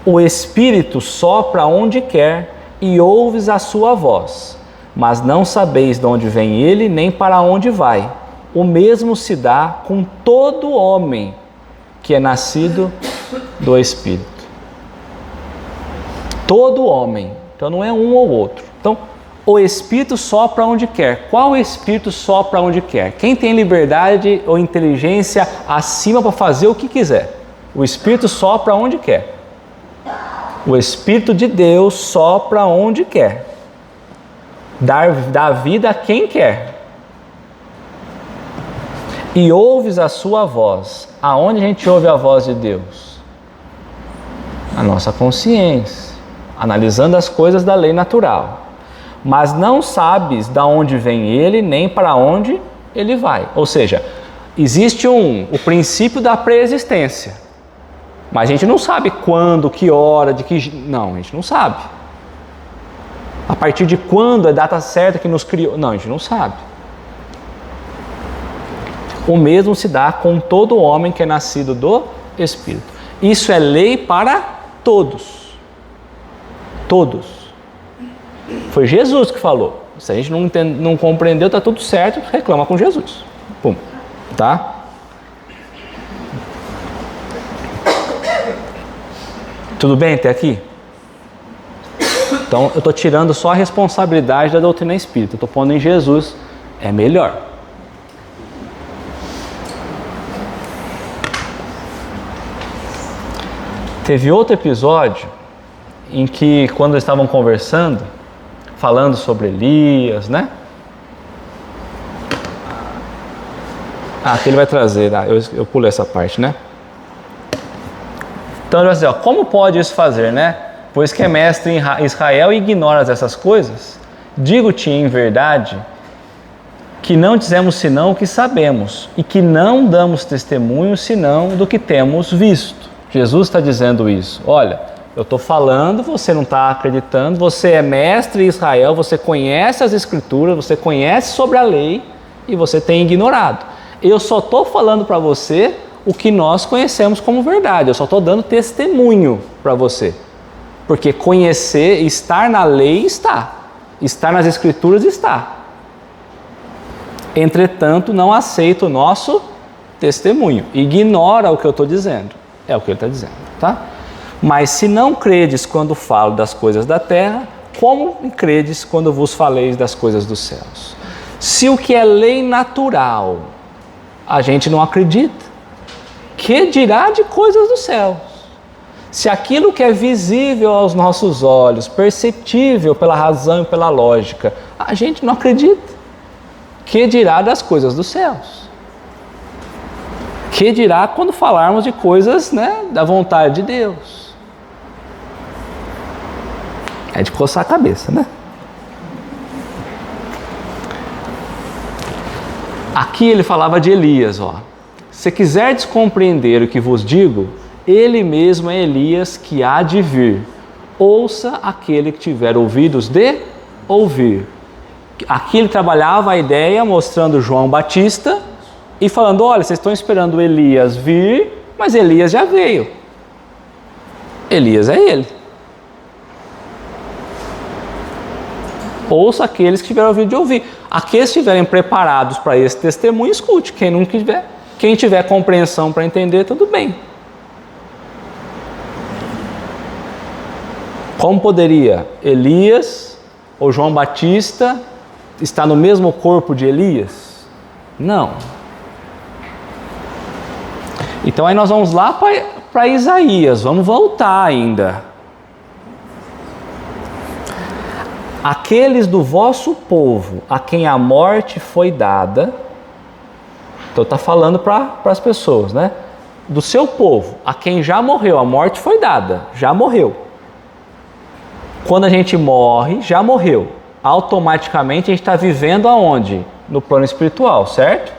O Espírito sopra onde quer e ouves a sua voz, mas não sabeis de onde vem ele, nem para onde vai. O mesmo se dá com todo homem que é nascido do Espírito. Todo homem, então não é um ou outro. Então, o Espírito sopra onde quer. Qual Espírito sopra onde quer? Quem tem liberdade ou inteligência acima para fazer o que quiser? O Espírito sopra onde quer. O Espírito de Deus sopra onde quer. Dá vida a quem quer. E ouves a sua voz. Aonde a gente ouve a voz de Deus? Na nossa consciência, analisando as coisas da lei natural. Mas não sabes de onde vem ele, nem para onde ele vai. Ou seja, existe o princípio da preexistência. Mas a gente não sabe quando, que hora, Não, a gente não sabe. A partir de quando é a data certa que nos criou? Não, a gente não sabe. O mesmo se dá com todo homem que é nascido do Espírito. Isso é lei para todos. Todos. Foi Jesus que falou. Se a gente não compreendeu, está tudo certo, reclama com Jesus. Pum. Tá? Tudo bem até aqui? Então, eu estou tirando só a responsabilidade da doutrina espírita. Estou pondo em Jesus. É melhor. Teve outro episódio em que, quando eles estavam conversando, falando sobre Elias, né? Aqui ele vai trazer. Eu pulei essa parte, né? Então ele vai dizer, ó, como pode isso fazer, né? Pois que é mestre em Israel e ignoras essas coisas? Digo-te em verdade que não dizemos senão o que sabemos e que não damos testemunho senão do que temos visto. Jesus está dizendo isso. Olha, eu estou falando, você não está acreditando, você é mestre em Israel, você conhece as Escrituras, você conhece sobre a lei e você tem ignorado. Eu só estou falando para você o que nós conhecemos como verdade. Eu só estou dando testemunho para você. Porque conhecer, estar na lei está. Estar nas Escrituras está. Entretanto, não aceita o nosso testemunho. Ignora o que eu estou dizendo. É o que ele está dizendo, tá? Mas se não credes quando falo das coisas da terra, como credes quando vos faleis das coisas dos céus? Se o que é lei natural, a gente não acredita, que dirá de coisas dos céus? Se aquilo que é visível aos nossos olhos, perceptível pela razão e pela lógica, a gente não acredita, que dirá das coisas dos céus? Que dirá quando falarmos de coisas, né, da vontade de Deus? É de coçar a cabeça, né? Aqui ele falava de Elias, ó. Se quiserdes compreender o que vos digo, ele mesmo é Elias que há de vir. Ouça aquele que tiver ouvidos de ouvir. Aqui ele trabalhava a ideia mostrando João Batista e falando, olha, vocês estão esperando Elias vir, mas Elias já veio. Elias é ele. Ouça aqueles que tiverem ouvido de ouvir. Aqueles que estiverem preparados para esse testemunho, escute. Quem não tiver, quem tiver compreensão para entender, tudo bem. Como poderia Elias ou João Batista estar no mesmo corpo de Elias? Não. Então aí nós vamos lá para Isaías, vamos voltar ainda. Aqueles do vosso povo a quem a morte foi dada, então está falando para as pessoas, né? Do seu povo, a quem já morreu, a morte foi dada, já morreu. Quando a gente morre, já morreu. Automaticamente a gente está vivendo aonde? No plano espiritual, certo?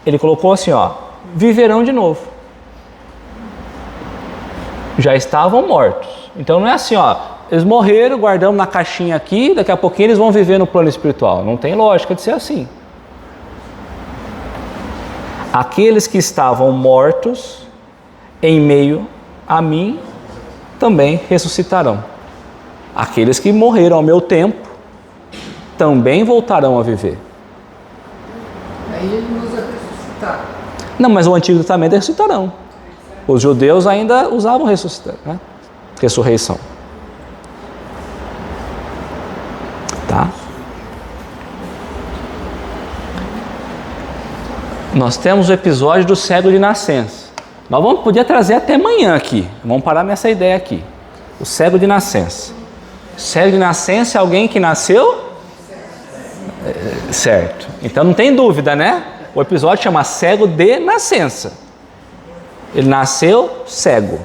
Ele colocou assim, ó, viverão de novo. Já estavam mortos. Então não é assim, ó, eles morreram, guardamos na caixinha aqui, daqui a pouquinho eles vão viver no plano espiritual. Não tem lógica de ser assim. Aqueles que estavam mortos em meio a mim também ressuscitarão. Aqueles que morreram ao meu tempo também voltarão a viver. Aí ele usa ressuscitar. Não, mas o Antigo Testamento ressuscitarão. Os judeus ainda usavam ressuscitar, né? Ressurreição. Tá? Nós temos o episódio do cego de nascença. Nós podia trazer até amanhã aqui. Vamos parar nessa ideia aqui. O cego de nascença. O cego de nascença é alguém que nasceu? Certo. Então não tem dúvida, né? O episódio chama cego de nascença. Ele nasceu cego.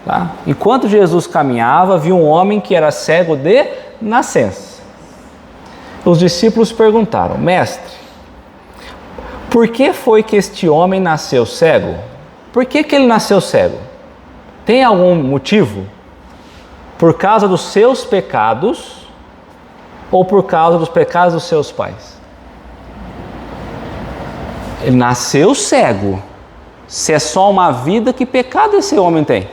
Tá? Enquanto Jesus caminhava, viu um homem que era cego de nascença. Os discípulos perguntaram, mestre, por que foi que este homem nasceu cego? Por que ele nasceu cego? Tem algum motivo? Por causa dos seus pecados ou por causa dos pecados dos seus pais? Ele nasceu cego. Se é só uma vida, que pecado esse homem tem?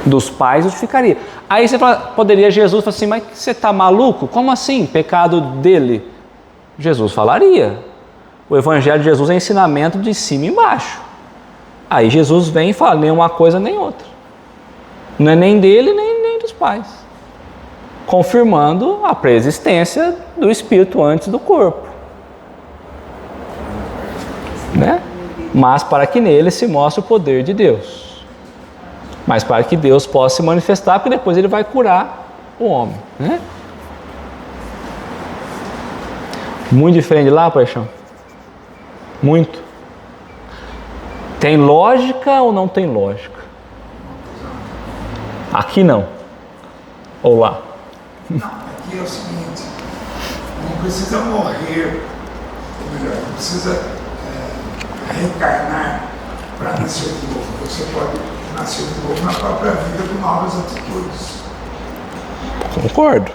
Dos pais justificaria. Aí você poderia, Jesus falar assim, mas você está maluco? Como assim? Pecado dele? Jesus falaria. O Evangelho de Jesus é ensinamento de cima e embaixo. Aí Jesus vem e fala, nem uma coisa nem outra. Não é nem dele, nem dos pais. Confirmando a preexistência do Espírito antes do corpo. Né? Mas para que nele se mostre o poder de Deus. Mas para que Deus possa se manifestar, porque depois ele vai curar o homem. Né? Muito diferente de lá, paixão? Muito. Tem lógica ou não tem lógica? Aqui não. Ou lá? Não, aqui é o seguinte, não precisa morrer, ou melhor, não precisa reencarnar para nascer de novo. Você pode nascer de novo na própria vida com novas atitudes. Concordo.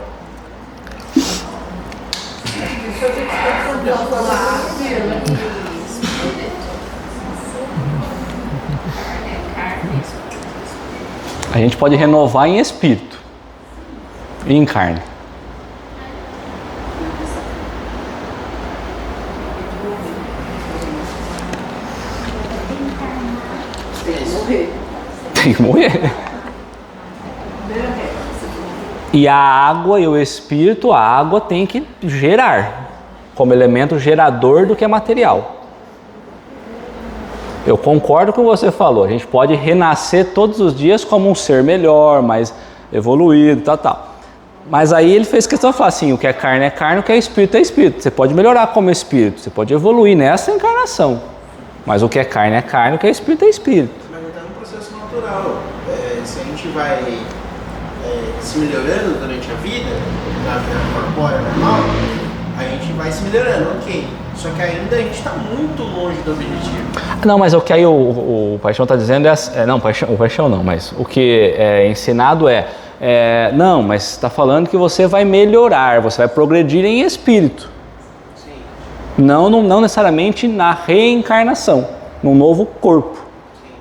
A gente pode renovar em espírito e em carne. Tem que morrer. E a água e o espírito, a água tem que gerar, como elemento gerador do que é material. Eu concordo com o que você falou, a gente pode renascer todos os dias como um ser melhor, mais evoluído, tal. Mas aí ele fez questão de falar assim, o que é carne, o que é espírito. Você pode melhorar como espírito, você pode evoluir nessa encarnação. Mas o que é carne, o que é espírito. Mas não está no processo natural. Se a gente vai se melhorando durante a vida, na vida corpórea normal, a gente vai se melhorando, ok. Só que ainda a gente está muito longe do objetivo. Não, mas o que aí o Paixão está dizendo não, o Paixão não, mas o que é ensinado não, mas está falando que você vai melhorar, você vai progredir em espírito. Sim. Não necessariamente na reencarnação, num novo corpo. Sim.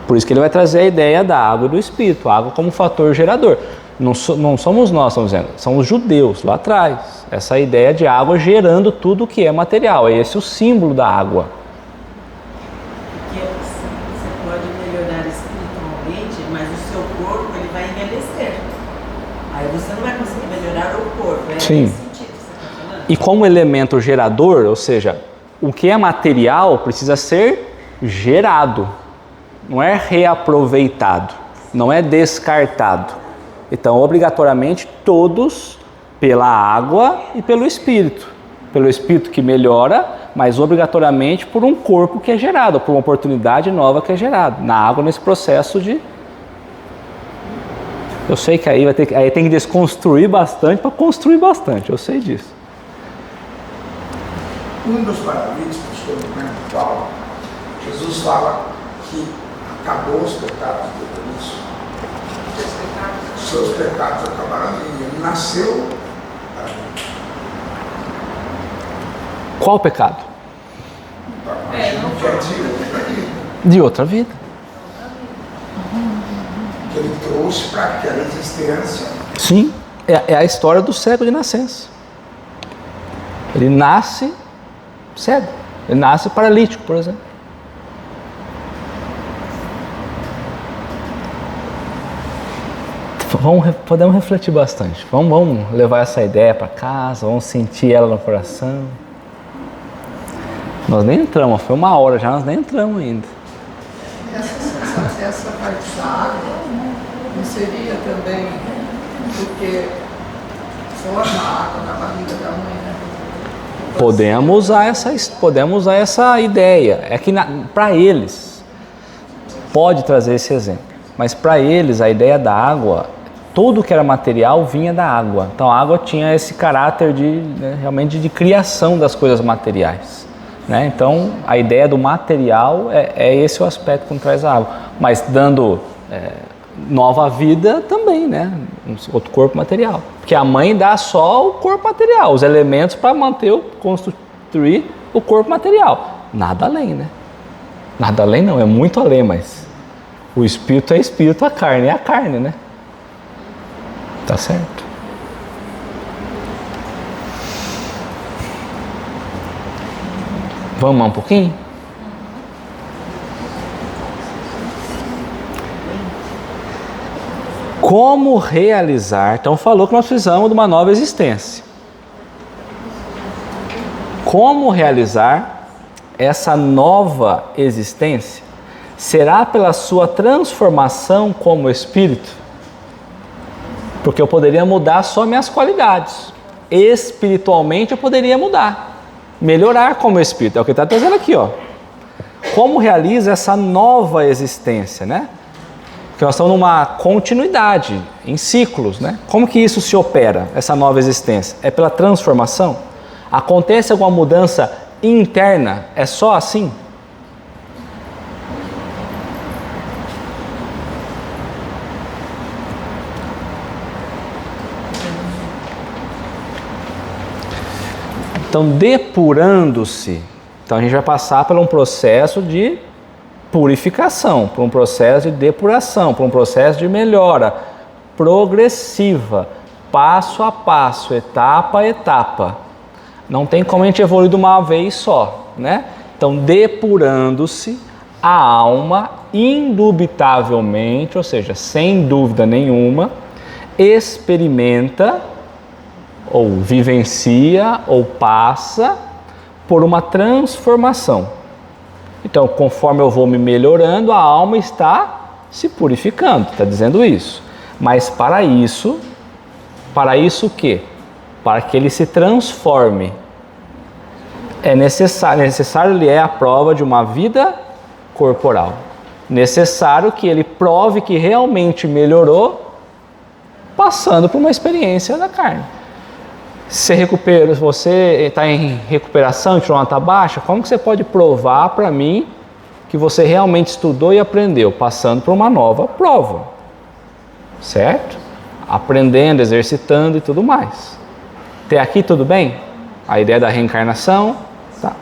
Por isso que ele vai trazer a ideia da água e do espírito, a água como fator gerador. Não somos nós, estamos dizendo, são os judeus lá atrás. Essa ideia de água gerando tudo o que é material, é esse o símbolo da água. Que você pode melhorar espiritualmente, mas o seu corpo ele vai envelhecer. Aí você não vai conseguir melhorar o corpo. É Sim. nesse sentido que você está falando? E como elemento gerador, ou seja, o que é material precisa ser gerado, não é reaproveitado, não é descartado. Então, obrigatoriamente, todos pela água e pelo espírito. Pelo espírito que melhora, mas obrigatoriamente por um corpo que é gerado, por uma oportunidade nova que é gerada. Na água, nesse processo de... Eu sei que aí tem que desconstruir bastante para construir bastante, eu sei disso. Um dos paralíticos, que eu não lembro qual, Jesus fala que acabou os pecados dele, isso. Seus pecados acabaram ali. Ele nasceu. Qual pecado? Que é de outra vida. De outra vida. Que ele trouxe para aquela existência. Sim, é a história do cego de nascença. Ele nasce cego, ele nasce paralítico, por exemplo. Podemos refletir bastante. Vamos levar essa ideia para casa, vamos sentir ela no coração. Nós nem entramos, foi 1 hora já, nós nem entramos ainda. Essa parte da água não seria também porque forma a água na barriga da mãe, né? Podemos usar essa ideia. É que para eles, pode trazer esse exemplo, mas para eles a ideia da água, tudo que era material vinha da água. Então a água tinha esse caráter realmente de criação das coisas materiais. Né? Então a ideia do material é esse o aspecto que traz a água. Mas dando nova vida também, né? Outro corpo material. Porque a mãe dá só o corpo material, os elementos para construir o corpo material. Nada além, né? Nada além não, é muito além, mas o espírito é espírito, a carne é a carne, né? Tá certo. Vamos lá um pouquinho? Como realizar? Então falou que nós precisamos de uma nova existência. Como realizar essa nova existência? Será pela sua transformação como espírito? Porque eu poderia mudar só minhas qualidades. Espiritualmente eu poderia mudar, melhorar como espírito. É o que está dizendo aqui, ó. Como realiza essa nova existência, né? Porque nós estamos numa continuidade, em ciclos, né? Como que isso se opera, essa nova existência? É pela transformação? Acontece alguma mudança interna? É só assim? Então, depurando-se, então a gente vai passar por um processo de purificação, por um processo de depuração, por um processo de melhora progressiva, passo a passo, etapa a etapa. Não tem como a gente evoluir de uma vez só, né? Então, depurando-se, a alma, indubitavelmente, ou seja, sem dúvida nenhuma, experimenta ou vivencia ou passa por uma transformação. Então, conforme eu vou me melhorando, a alma está se purificando, está dizendo isso. Mas para isso o quê? Para que ele se transforme. É necessário lhe é a prova de uma vida corporal. Necessário que ele prove que realmente melhorou passando por uma experiência da carne. Se você está em recuperação e tirou uma nota baixa, como que você pode provar para mim que você realmente estudou e aprendeu? Passando por uma nova prova, certo? Aprendendo, exercitando e tudo mais. Até aqui tudo bem? A ideia da reencarnação, tá?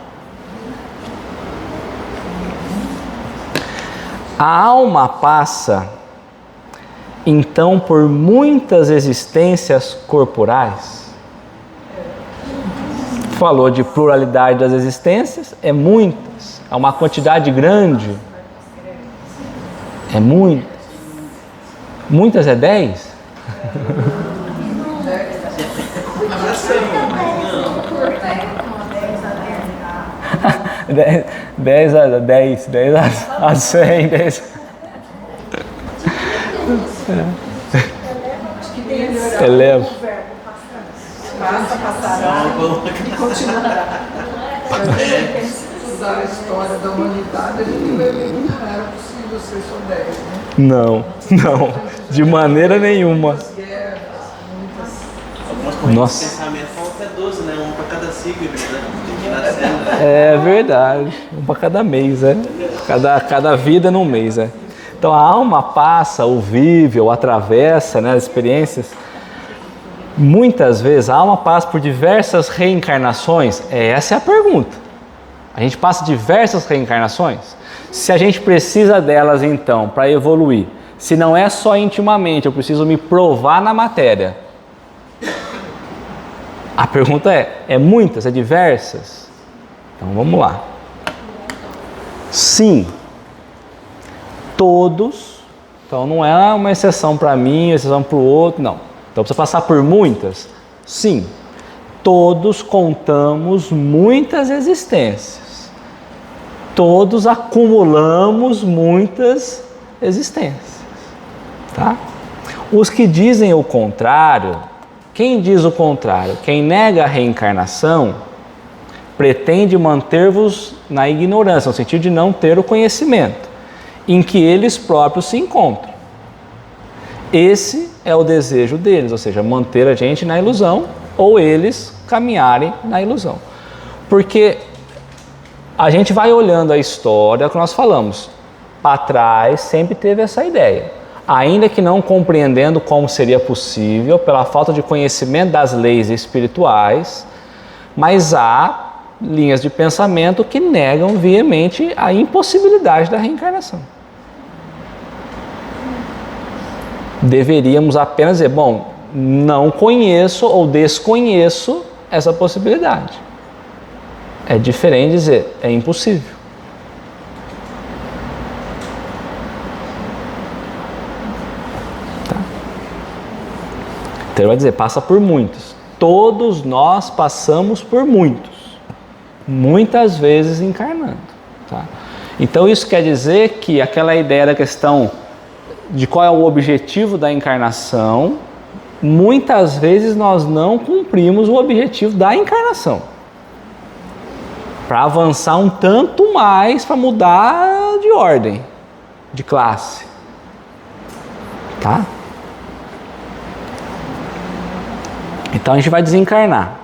A alma passa, então, por muitas existências corporais. Falou de pluralidade das existências, é muitas, é uma quantidade grande. É muitas. Muitas é 10? 10 a 10, 10 a 100, 10. Eleva. Estudar a história da humanidade, a gente vai ver que não era possível ser só 10, né? Não, de maneira nenhuma. Muitas guerras, muitas... Algumas correntes Nossa. de pensamento falam até 12, né? Um para cada signo, né? É verdade, um para cada mês, cada vida num mês, Então a alma passa, ou vive, ou atravessa, né, as experiências. Muitas vezes a alma passa por diversas reencarnações. Essa é a pergunta. A gente passa diversas reencarnações? Se a gente precisa delas então para evoluir, se não é só intimamente, eu preciso me provar na matéria. A pergunta é muitas, é diversas? Então vamos lá. Sim. Todos. Então não é uma exceção para mim, uma exceção para o outro, não. Então precisa passar por muitas? Sim. Todos contamos muitas existências. Todos acumulamos muitas existências. Tá? Os que dizem o contrário, quem diz o contrário? Quem nega a reencarnação pretende manter-vos na ignorância, no sentido de não ter o conhecimento, em que eles próprios se encontram. Esse é o desejo deles, ou seja, manter a gente na ilusão ou eles caminharem na ilusão. Porque a gente vai olhando a história que nós falamos. Para trás sempre teve essa ideia. Ainda que não compreendendo como seria possível, pela falta de conhecimento das leis espirituais, mas há linhas de pensamento que negam veemente a impossibilidade da reencarnação. Deveríamos apenas dizer, bom, não conheço ou desconheço essa possibilidade. É diferente de dizer, é impossível. Tá? Então ele vai dizer, passa por muitos. Todos nós passamos por muitos. Muitas vezes encarnando. Tá? Então isso quer dizer que aquela ideia da questão de qual é o objetivo da encarnação, muitas vezes nós não cumprimos o objetivo da encarnação. Para avançar um tanto mais, para mudar de ordem, de classe. Tá? Então a gente vai desencarnar.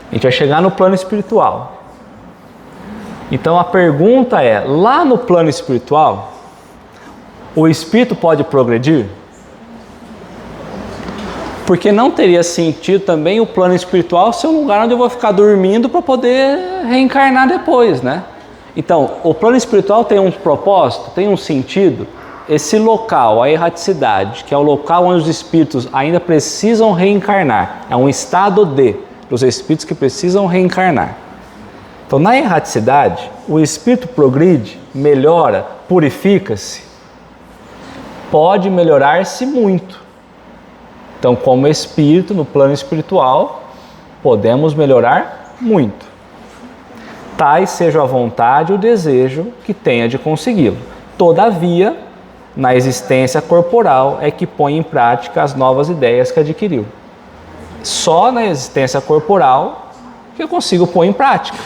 A gente vai chegar no plano espiritual. Então a pergunta é, lá no plano espiritual, o espírito pode progredir? Porque não teria sentido também o plano espiritual ser um lugar onde eu vou ficar dormindo para poder reencarnar depois, né? Então, o plano espiritual tem um propósito, tem um sentido. Esse local, a erraticidade, que é o local onde os espíritos ainda precisam reencarnar, é um estado dos espíritos que precisam reencarnar. Então, na erraticidade, o espírito progride, melhora, purifica-se, pode melhorar-se muito. Então, como espírito, no plano espiritual, podemos melhorar muito. Tais seja a vontade e o desejo que tenha de consegui-lo. Todavia, na existência corporal é que põe em prática as novas ideias que adquiriu. Só na existência corporal que eu consigo pôr em prática.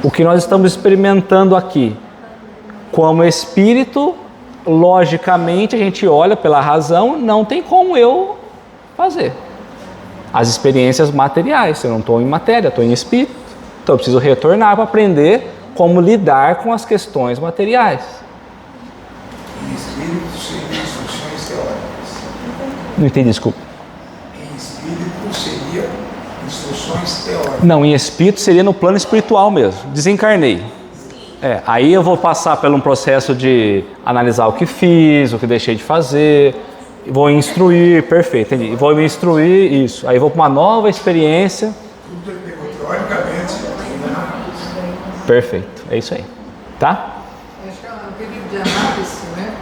O que nós estamos experimentando aqui, como espírito, logicamente a gente olha pela razão, não tem como eu fazer. As experiências materiais, eu não estou em matéria, estou em espírito, então eu preciso retornar para aprender como lidar com as questões materiais. Em espírito seria instruções teóricas. Não entendi, desculpa. Em espírito seria instruções teóricas. Não, em espírito seria no plano espiritual mesmo. Desencarnei. Aí eu vou passar por um processo de analisar o que fiz, o que deixei de fazer, vou instruir, perfeito, entendi. Vou me instruir, isso. Aí vou para uma nova experiência. Tudo teoricamente. Perfeito, é isso aí. Tá? Acho que é um período de análise, né?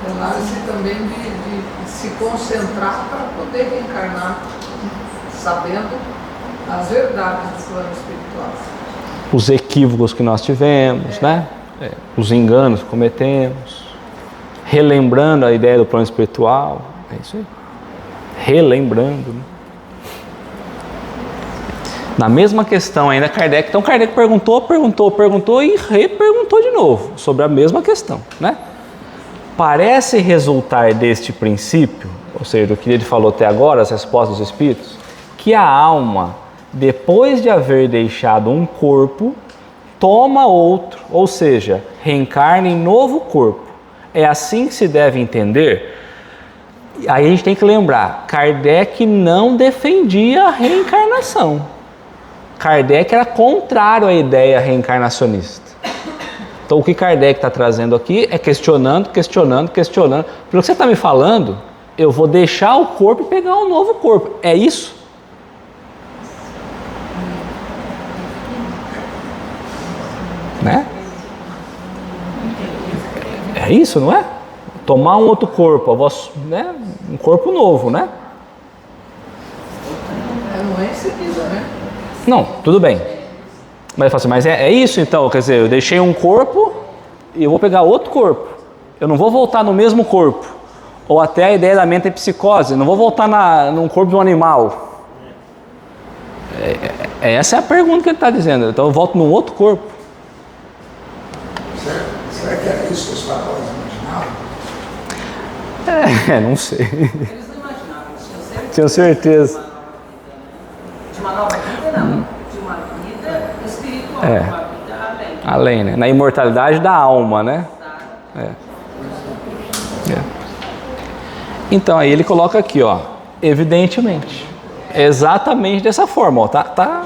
Análise também de se concentrar para poder reencarnar, sabendo as verdades do plano espiritual. Os equívocos que nós tivemos, né? Os enganos que cometemos, relembrando a ideia do plano espiritual, é isso aí. Relembrando, né? Na mesma questão ainda Kardec, então Kardec perguntou e reperguntou de novo sobre a mesma questão, né? Parece resultar deste princípio, ou seja, do que ele falou até agora, as respostas dos espíritos, que a alma, depois de haver deixado um corpo, toma outro, ou seja, reencarna em novo corpo. É assim que se deve entender? Aí a gente tem que lembrar, Kardec não defendia a reencarnação. Kardec era contrário à ideia reencarnacionista. Então o que Kardec está trazendo aqui é questionando. Pelo que você está me falando, eu vou deixar o corpo e pegar um novo corpo. É isso? Né? É isso, não é? Tomar um outro corpo, né? Um corpo novo, né? Não é em seguida, né? Não, tudo bem. Mas, assim, mas é isso então? Quer dizer, eu deixei um corpo e eu vou pegar outro corpo. Eu não vou voltar no mesmo corpo. Ou até a ideia da metempsicose, não vou voltar num corpo de um animal. Essa é a pergunta que ele está dizendo. Então eu volto num outro corpo. Será que era isso que os faróis imaginavam? Não sei. Eles não imaginavam, Tinha certeza. de uma nova vida, não. De uma vida espiritual, É. uma vida além. Além, né? Na imortalidade da alma, né? Então aí ele coloca aqui, ó, evidentemente, exatamente dessa forma, ó, tá,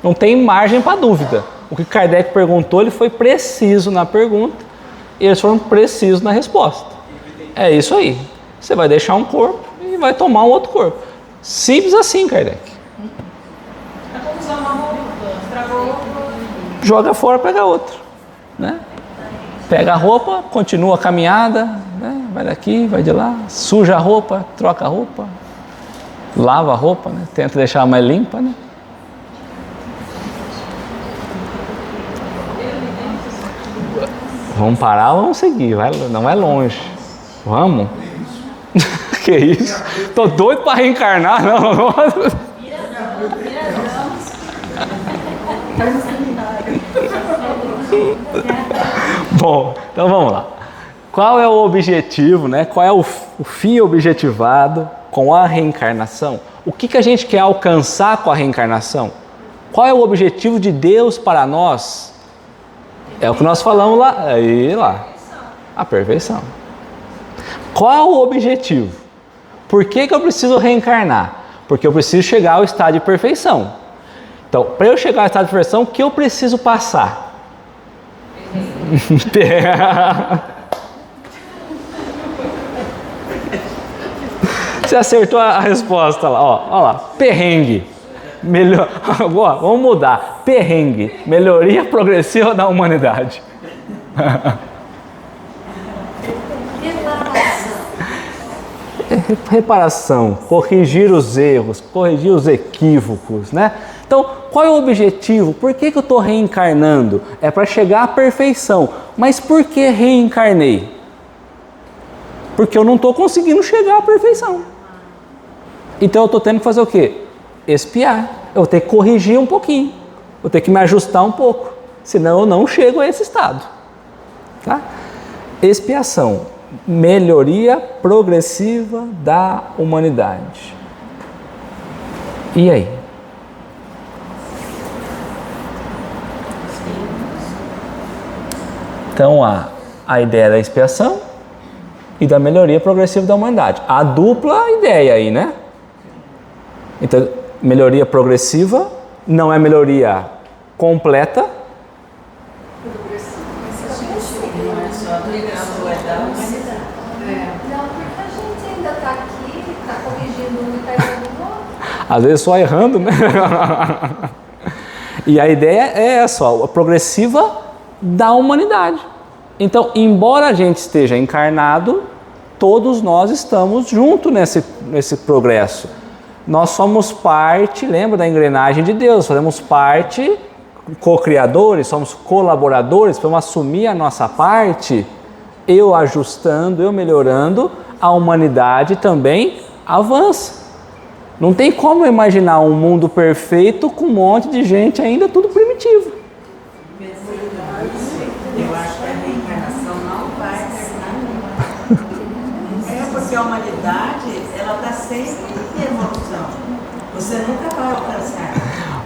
não tem margem para dúvida. O que Kardec perguntou, ele foi preciso na pergunta e eles foram precisos na resposta. É isso aí. Você vai deixar um corpo e vai tomar um outro corpo. Simples assim, Kardec. É como usar uma roupa, estragou. Joga fora, pega outro, né? Pega a roupa, continua a caminhada, né? Vai daqui, vai de lá, suja a roupa, troca a roupa, lava a roupa, né? Tenta deixar ela mais limpa, né? Vamos parar ou vamos seguir? Não é longe. Vamos? Que isso? Tô doido para reencarnar, não. Bom, então vamos lá. Qual é o objetivo, né? Qual é o fim objetivado com a reencarnação? O que a gente quer alcançar com a reencarnação? Qual é o objetivo de Deus para nós? É o que nós falamos lá. Aí lá. A perfeição. Qual é o objetivo? Por que eu preciso reencarnar? Porque eu preciso chegar ao estado de perfeição. Então, para eu chegar ao estado de perfeição, o que eu preciso passar? Você acertou a resposta lá, ó lá, perrengue. Melhor, agora, vamos mudar. Perrengue, melhoria progressiva da humanidade. Reparação, corrigir os erros, corrigir os equívocos, né? Então, qual é o objetivo? Por que eu estou reencarnando? É para chegar à perfeição. Mas por que reencarnei? Porque eu não estou conseguindo chegar à perfeição. Então eu estou tendo que fazer o quê? Espiar. Eu vou ter que corrigir um pouquinho. Vou ter que me ajustar um pouco. Senão eu não chego a esse estado. Tá? expiação, melhoria progressiva da humanidade. E aí? Então a ideia da expiação e da melhoria progressiva da humanidade. A dupla ideia aí, né? Então, melhoria progressiva não é melhoria completa. Não, porque a gente ainda está aqui, está corrigindo um e está errando o outro. Às vezes só errando, né? E a ideia é essa, a progressiva da humanidade. Então, embora a gente esteja encarnado, todos nós estamos juntos nesse progresso. Nós somos parte, lembra da engrenagem de Deus, fazemos parte, co-criadores, somos colaboradores, vamos assumir a nossa parte, eu ajustando, eu melhorando, a humanidade também avança. Não tem como imaginar um mundo perfeito com um monte de gente ainda tudo primitivo. Eu acho que a reencarnação não vai terminar nunca. É porque a humanidade, ela está sempre em evolução. Você nunca vai alcançar.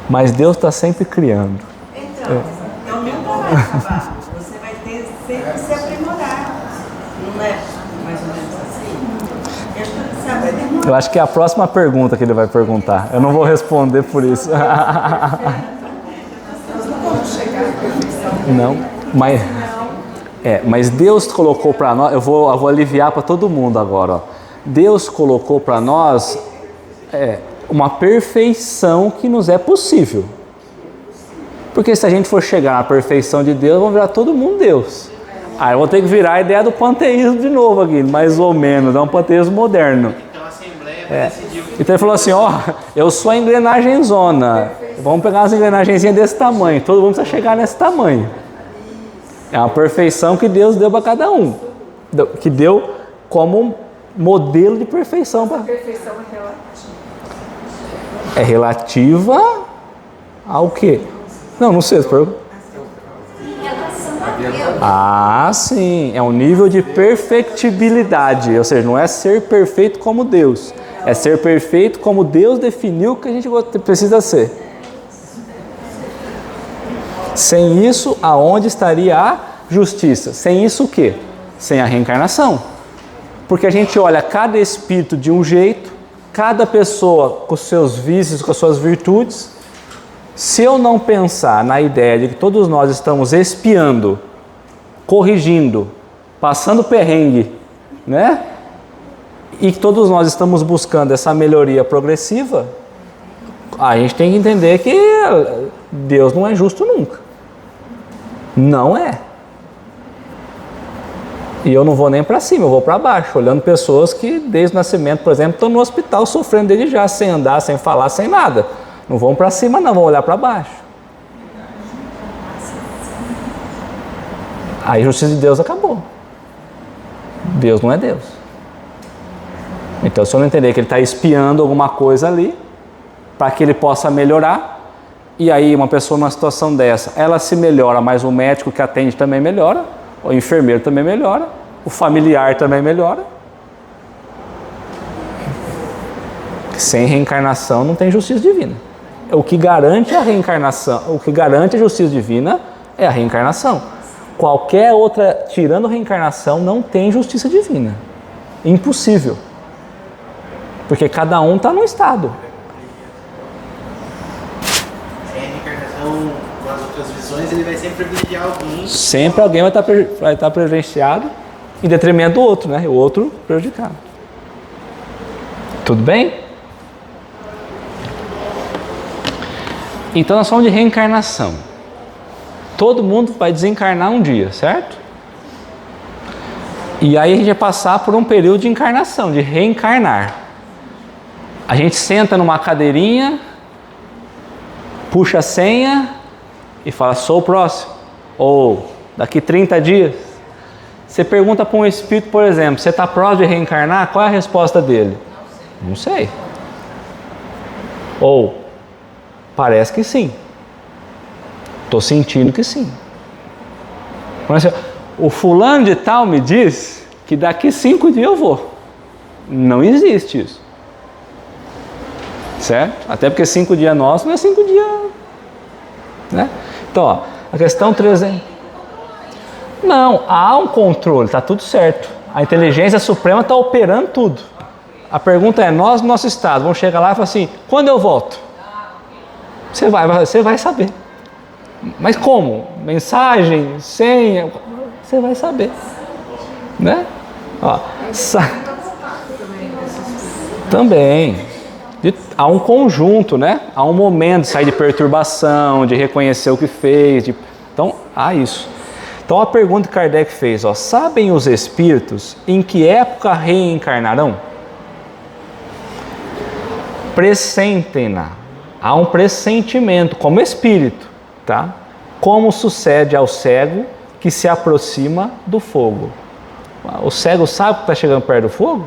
Mas Deus está sempre criando. Então nunca vai acabar. Você vai ter sempre que se aprimorar. Não é mais ou menos assim? Eu acho que se aprimorar. Eu acho que é a próxima pergunta que ele vai perguntar. Eu não vou responder por isso. Não, mas Deus colocou para nós, eu vou aliviar para todo mundo agora. Ó. Deus colocou para nós uma perfeição que nos é possível. Porque se a gente for chegar na perfeição de Deus, vamos virar todo mundo Deus. Aí eu vou ter que virar a ideia do panteísmo de novo aqui, mais ou menos, é um panteísmo moderno. Então a Assembleia decidiu. Então ele falou assim, eu sou a engrenagem zona, vamos pegar umas engrenagenzinhas desse tamanho, todo mundo precisa chegar nesse tamanho. É uma perfeição que Deus deu para cada um, que deu como modelo de perfeição. A perfeição é relativa. É relativa ao quê? Não sei. Em relação a Deus. Ah, sim, é um nível de perfectibilidade, ou seja, não é ser perfeito como Deus, é ser perfeito como Deus definiu que a gente precisa ser. Sem isso, aonde estaria a justiça? Sem isso o quê? Sem a reencarnação. Porque a gente olha cada espírito de um jeito, cada pessoa com seus vícios, com as suas virtudes. Se eu não pensar na ideia de que todos nós estamos expiando, corrigindo, passando perrengue, né? E que todos nós estamos buscando essa melhoria progressiva, a gente tem que entender que Deus não é justo nunca. Não é. E eu não vou nem para cima, eu vou para baixo, olhando pessoas que desde o nascimento, por exemplo, estão no hospital sofrendo desde já, sem andar, sem falar, sem nada. Não vão para cima não, vão olhar para baixo. Aí a justiça de Deus acabou. Deus não é Deus. Então se eu não entender que ele está espiando alguma coisa ali, para que ele possa melhorar, e aí uma pessoa numa situação dessa, ela se melhora, mas o médico que atende também melhora, o enfermeiro também melhora, o familiar também melhora. Sem reencarnação não tem justiça divina. O que garante a reencarnação, o que garante a justiça divina é a reencarnação. Qualquer outra, tirando a reencarnação, não tem justiça divina. Impossível. Porque cada um está no estado. Sem a reencarnação, com as outras visões, ele vai sempre privilegiar alguém. Sempre alguém vai estar privilegiado em detrimento do outro, né? O outro prejudicado. Tudo bem? Então nós falamos de reencarnação. Todo mundo vai desencarnar um dia, certo? E aí a gente vai passar por um período de encarnação, de reencarnar. A gente senta numa cadeirinha, puxa a senha e fala, sou o próximo. Ou daqui 30 dias. Você pergunta para um espírito, por exemplo, você está próximo de reencarnar? Qual é a resposta dele? Não sei. Ou, parece que sim. Estou sentindo que sim. o fulano de tal me diz que daqui 5 dias eu vou. Não existe isso. Certo? Até porque 5 dias nosso não é 5 dias. Né? Então, ó, a questão 300. Não, há um controle, está tudo certo. A inteligência suprema está operando tudo. A pergunta é, nós, no nosso estado, vamos chegar lá e falar assim, quando eu volto? Você vai saber. Mas como? Mensagem, senha, você vai saber. Né? Ó, também. Há um conjunto, né? Há um momento de sair de perturbação, de reconhecer o que fez. Então, há isso. Então, a pergunta que Kardec fez, ó, sabem os espíritos em que época reencarnarão? Pressentem-na. Há um pressentimento como espírito, tá? Como sucede ao cego que se aproxima do fogo. O cego sabe que está chegando perto do fogo?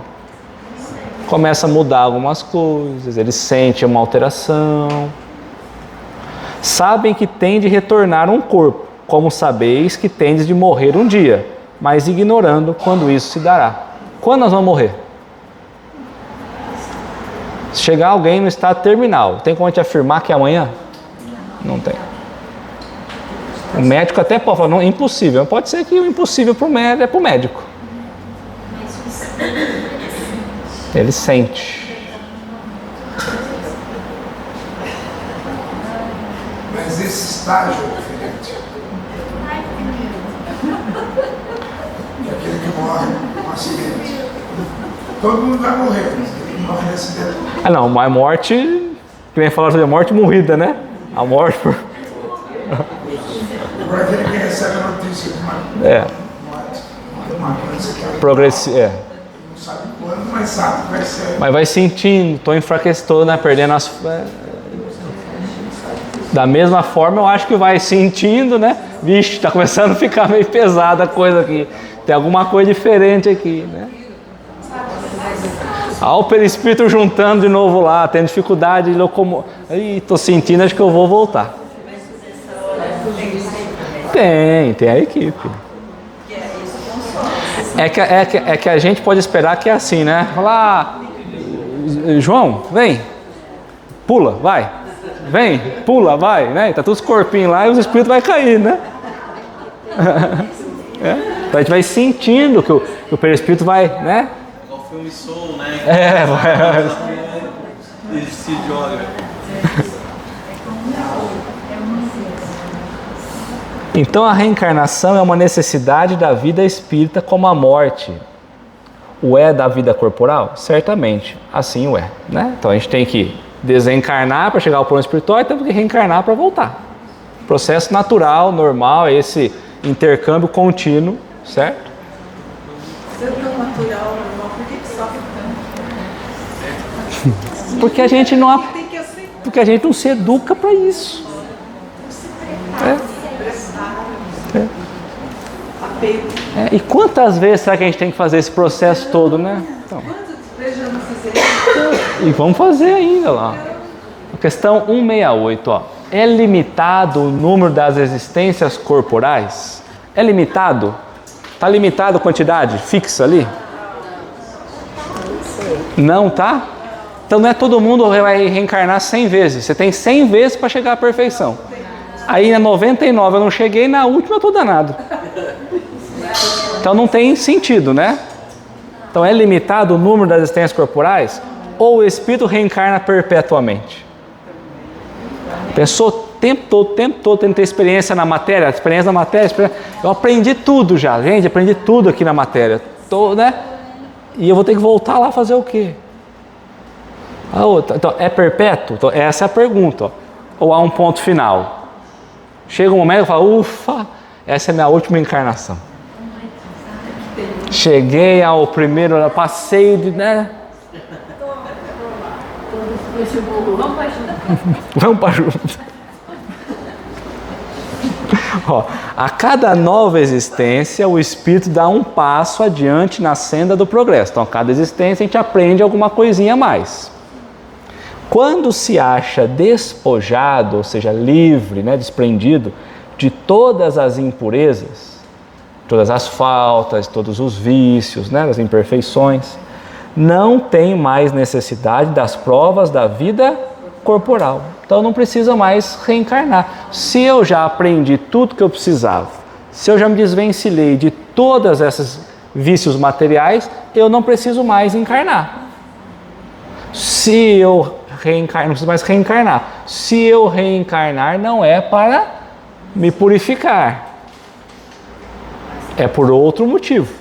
Começa a mudar algumas coisas, ele sente uma alteração. Sabem que tem de retornar um corpo, como sabeis que tendes de morrer um dia, mas ignorando quando isso se dará. Quando nós vamos morrer? Se chegar alguém no estado terminal, tem como a gente afirmar que é amanhã? Não tem. O médico até pode falar, não, é impossível. Pode ser que o impossível para o médico é para o médico. Ele sente. Mas esse estágio é diferente. É aquele que morre num acidente. Todo mundo vai morrer, mas ele morre num acidente. Ah não, mas a morte, que nem falaram sobre a morte morrida, né? A morte por... Agora aquele que recebe a notícia de uma doença que é progressiva. não sabe quando, mas sabe que vai ser. Mas vai sentindo, estou enfraquecido, né? Perdendo as... Da mesma forma, eu acho que vai sentindo, né? Vixe, está começando a ficar meio pesada a coisa aqui. Tem alguma coisa diferente aqui, né? Olha o perispírito juntando de novo lá, tendo dificuldade de locomover. Ih, estou sentindo, acho que eu vou voltar. Tem a equipe. É que a gente pode esperar que é assim, né? Falar, João, vem, pula, vai. Vem, pula, vai, né? Tá todos os corpinhos lá e os espíritos vai cair, né? Então a gente vai sentindo que o perispírito vai, né? Igual o filme Soul, né? Vai. Ele se joga. Então a reencarnação é uma necessidade da vida espírita como a morte. O é da vida corporal? Certamente, assim o é, né? Então a gente tem que desencarnar para chegar ao plano espiritual e temos que reencarnar para voltar. Processo natural, normal, esse intercâmbio contínuo, certo? Se é tão natural, normal, por que sofre tanto? Porque a gente não se educa para isso. E quantas vezes será que a gente tem que fazer esse processo todo, né? Então, e vamos fazer ainda lá. A questão 168, ó. É limitado o número das existências corporais? É limitado? Está limitado a quantidade fixa ali? Não tá? Então não é todo mundo vai reencarnar 100 vezes. Você tem 100 vezes para chegar à perfeição. Aí na 99 eu não cheguei, na última eu estou danado. Então não tem sentido, né? Então é limitado o número das existências corporais? Ou o espírito reencarna perpetuamente? Pensou o tempo todo tendo ter experiência na matéria, eu aprendi tudo já, gente, aprendi tudo aqui na matéria, né? E eu vou ter que voltar lá fazer o quê? Então, é perpétuo? Então, essa é a pergunta, ó. Ou há um ponto final? Chega um momento e fala, ufa, essa é a minha última encarnação. Cheguei ao primeiro, passei de, né? Vamos para junto. Ó, a cada nova existência, o espírito dá um passo adiante na senda do progresso. Então, a cada existência a gente aprende alguma coisinha a mais. Quando se acha despojado, ou seja, livre, né, desprendido de todas as impurezas, todas as faltas, todos os vícios, né, as imperfeições, não tem mais necessidade das provas da vida corporal. Então não precisa mais reencarnar. Se eu já aprendi tudo que eu precisava, se eu já me desvencilhei de todas esses vícios materiais, eu não preciso mais encarnar. Se eu reencarnar, não preciso mais reencarnar. Se eu reencarnar, não é para me purificar. É por outro motivo.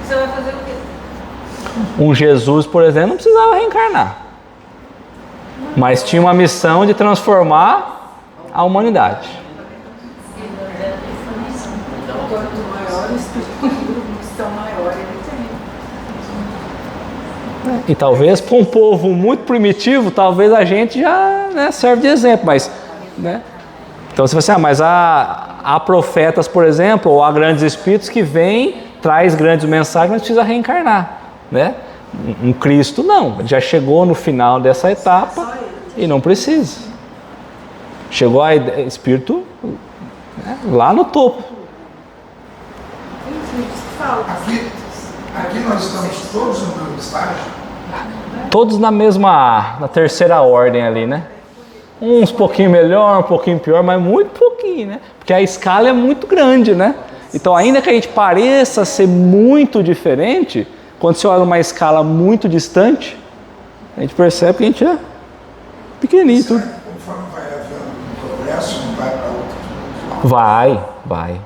Você vai fazer o quê? Um Jesus, por exemplo, não precisava reencarnar. Mas tinha uma missão de transformar a humanidade. Quanto maior o espírito, missão maior ele tem. E talvez para um povo muito primitivo, talvez a gente já, né, serve de exemplo, mas, né? Então você vai assim, mas há profetas, por exemplo, ou há grandes espíritos que vêm, traz grandes mensagens, mas precisa reencarnar, né? Um Cristo não, ele já chegou no final dessa etapa e não precisa. Chegou a espírito, né, lá no topo. Aqui nós estamos todos no mesmo estágio. Todos na terceira ordem ali, né? Uns um pouquinho melhor, um pouquinho pior, mas muito pouquinho, né? Porque a escala é muito grande, né? Então, ainda que a gente pareça ser muito diferente, quando você olha uma escala muito distante, a gente percebe que a gente é pequenininho tudo. Conforme vai havendo progresso, não vai para outro. Vai.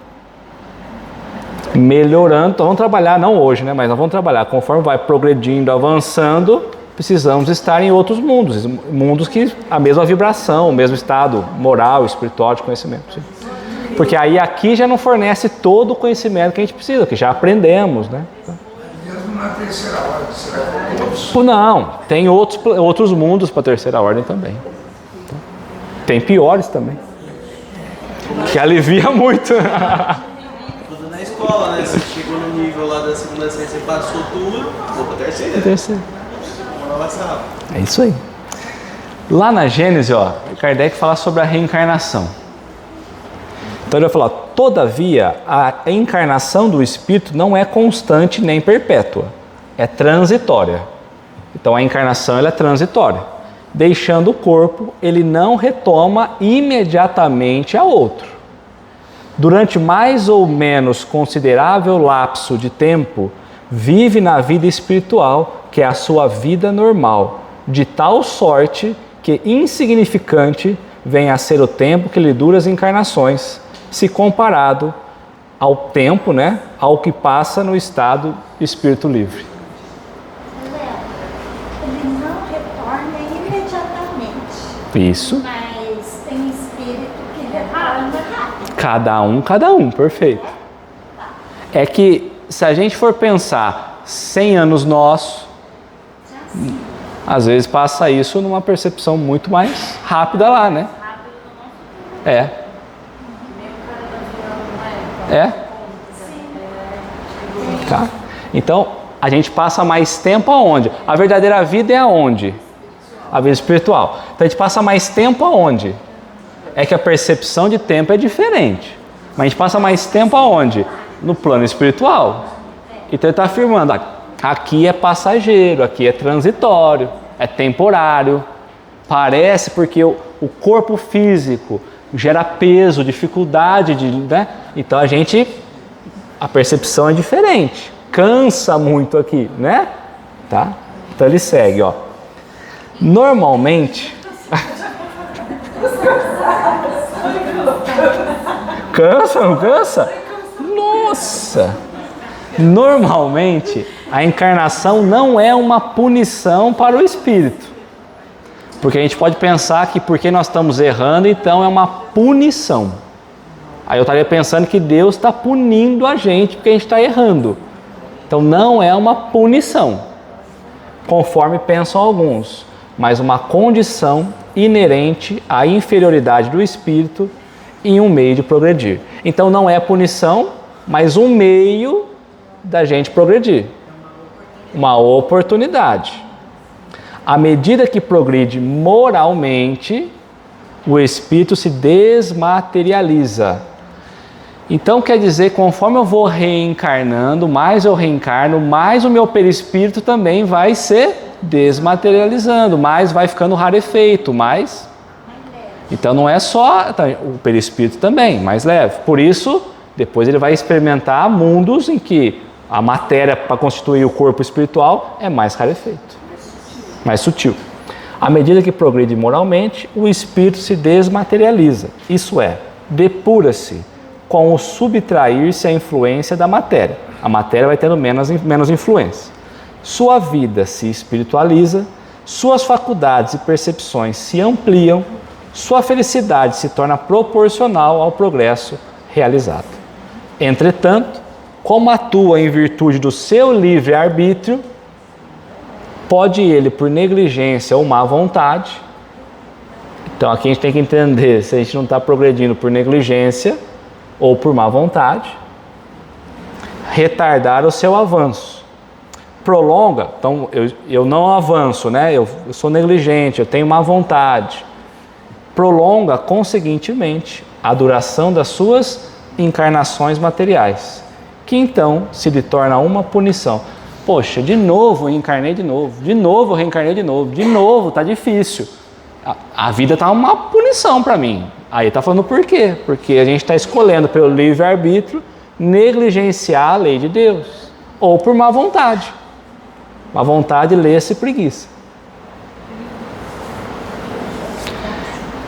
Melhorando, então vamos trabalhar, não hoje, né? Mas nós vamos trabalhar, conforme vai progredindo, avançando, precisamos estar em outros mundos, mundos que a mesma vibração, o mesmo estado moral, espiritual de conhecimento. Sim. Porque aí aqui já não fornece todo o conhecimento que a gente precisa, que já aprendemos, né? Mesmo na terceira ordem, será que todos? Não, tem outros mundos para a terceira ordem também. Tem piores também, que alivia muito. Tudo na escola, né? Você chegou no nível lá da segunda série, você passou tudo, vou pra terceira. Uma nova sala. É isso aí. Lá na Gênesis, ó, Kardec fala sobre a reencarnação. Então ele vai falar, todavia, a encarnação do espírito não é constante nem perpétua, é transitória. Então a encarnação ela é transitória. Deixando o corpo, ele não retoma imediatamente a outro. Durante mais ou menos considerável lapso de tempo, vive na vida espiritual, que é a sua vida normal, de tal sorte que insignificante vem a ser o tempo que lhe dura as encarnações, se comparado ao tempo, né, ao que passa no estado de espírito livre. Ele não retorna imediatamente. Isso. Mas tem espírito que retorna rápido. Cada um, perfeito. É que se a gente for pensar 100 anos nossos, às vezes passa isso numa percepção muito mais rápida lá, né? É. Tá? Então, a gente passa mais tempo aonde? A verdadeira vida é aonde? A vida espiritual. Então, a gente passa mais tempo aonde? É que a percepção de tempo é diferente. Mas a gente passa mais tempo aonde? No plano espiritual. Então, ele está afirmando, aqui é passageiro, aqui é transitório, é temporário. Parece porque o corpo físico gera peso, dificuldade, né? Então a percepção é diferente, cansa muito aqui, né? Tá? Então ele segue, ó. Normalmente, cansa, não cansa? Nossa! Normalmente, a encarnação não é uma punição para o espírito. Porque a gente pode pensar que porque nós estamos errando, então é uma punição. Aí eu estaria pensando que Deus está punindo a gente porque a gente está errando. Então não é uma punição, conforme pensam alguns, mas uma condição inerente à inferioridade do espírito em um meio de progredir. Então não é punição, mas um meio da gente progredir. Uma oportunidade. À medida que progride moralmente, o espírito se desmaterializa Então quer dizer, conforme eu vou reencarnando, mais eu reencarno, mais o meu perispírito também vai se desmaterializando, mais vai ficando rarefeito, mais... Então não é só o perispírito também, mais leve. Por isso, depois ele vai experimentar mundos em que a matéria para constituir o corpo espiritual é mais rarefeito, mais sutil. À medida que progride moralmente, o espírito se desmaterializa, isso é, depura-se com o subtrair-se à influência da matéria. A matéria vai tendo menos influência. Sua vida se espiritualiza, suas faculdades e percepções se ampliam, sua felicidade se torna proporcional ao progresso realizado. Entretanto, como atua em virtude do seu livre-arbítrio, pode ele, por negligência ou má vontade, então aqui a gente tem que entender se a gente não está progredindo por negligência ou por má vontade, retardar o seu avanço. Prolonga, então eu não avanço, né? Eu sou negligente, eu tenho má vontade. Prolonga, conseguintemente, a duração das suas encarnações materiais, que então se lhe torna uma punição. Poxa, de novo eu encarnei de novo eu reencarnei de novo, tá difícil. A vida tá uma punição para mim. Aí tá falando por quê? Porque a gente está escolhendo pelo livre-arbítrio negligenciar a lei de Deus, ou por má vontade. Má vontade lê-se preguiça.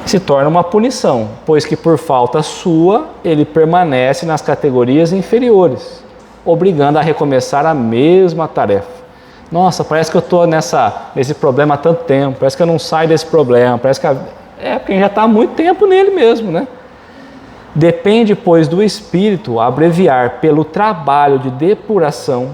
Se torna uma punição, pois que por falta sua, ele permanece nas categorias inferiores, obrigando a recomeçar a mesma tarefa. Nossa, parece que eu estou nesse problema há tanto tempo, parece que eu não saio desse problema, parece que... porque a gente já está há muito tempo nele mesmo, né? Depende, pois, do espírito abreviar pelo trabalho de depuração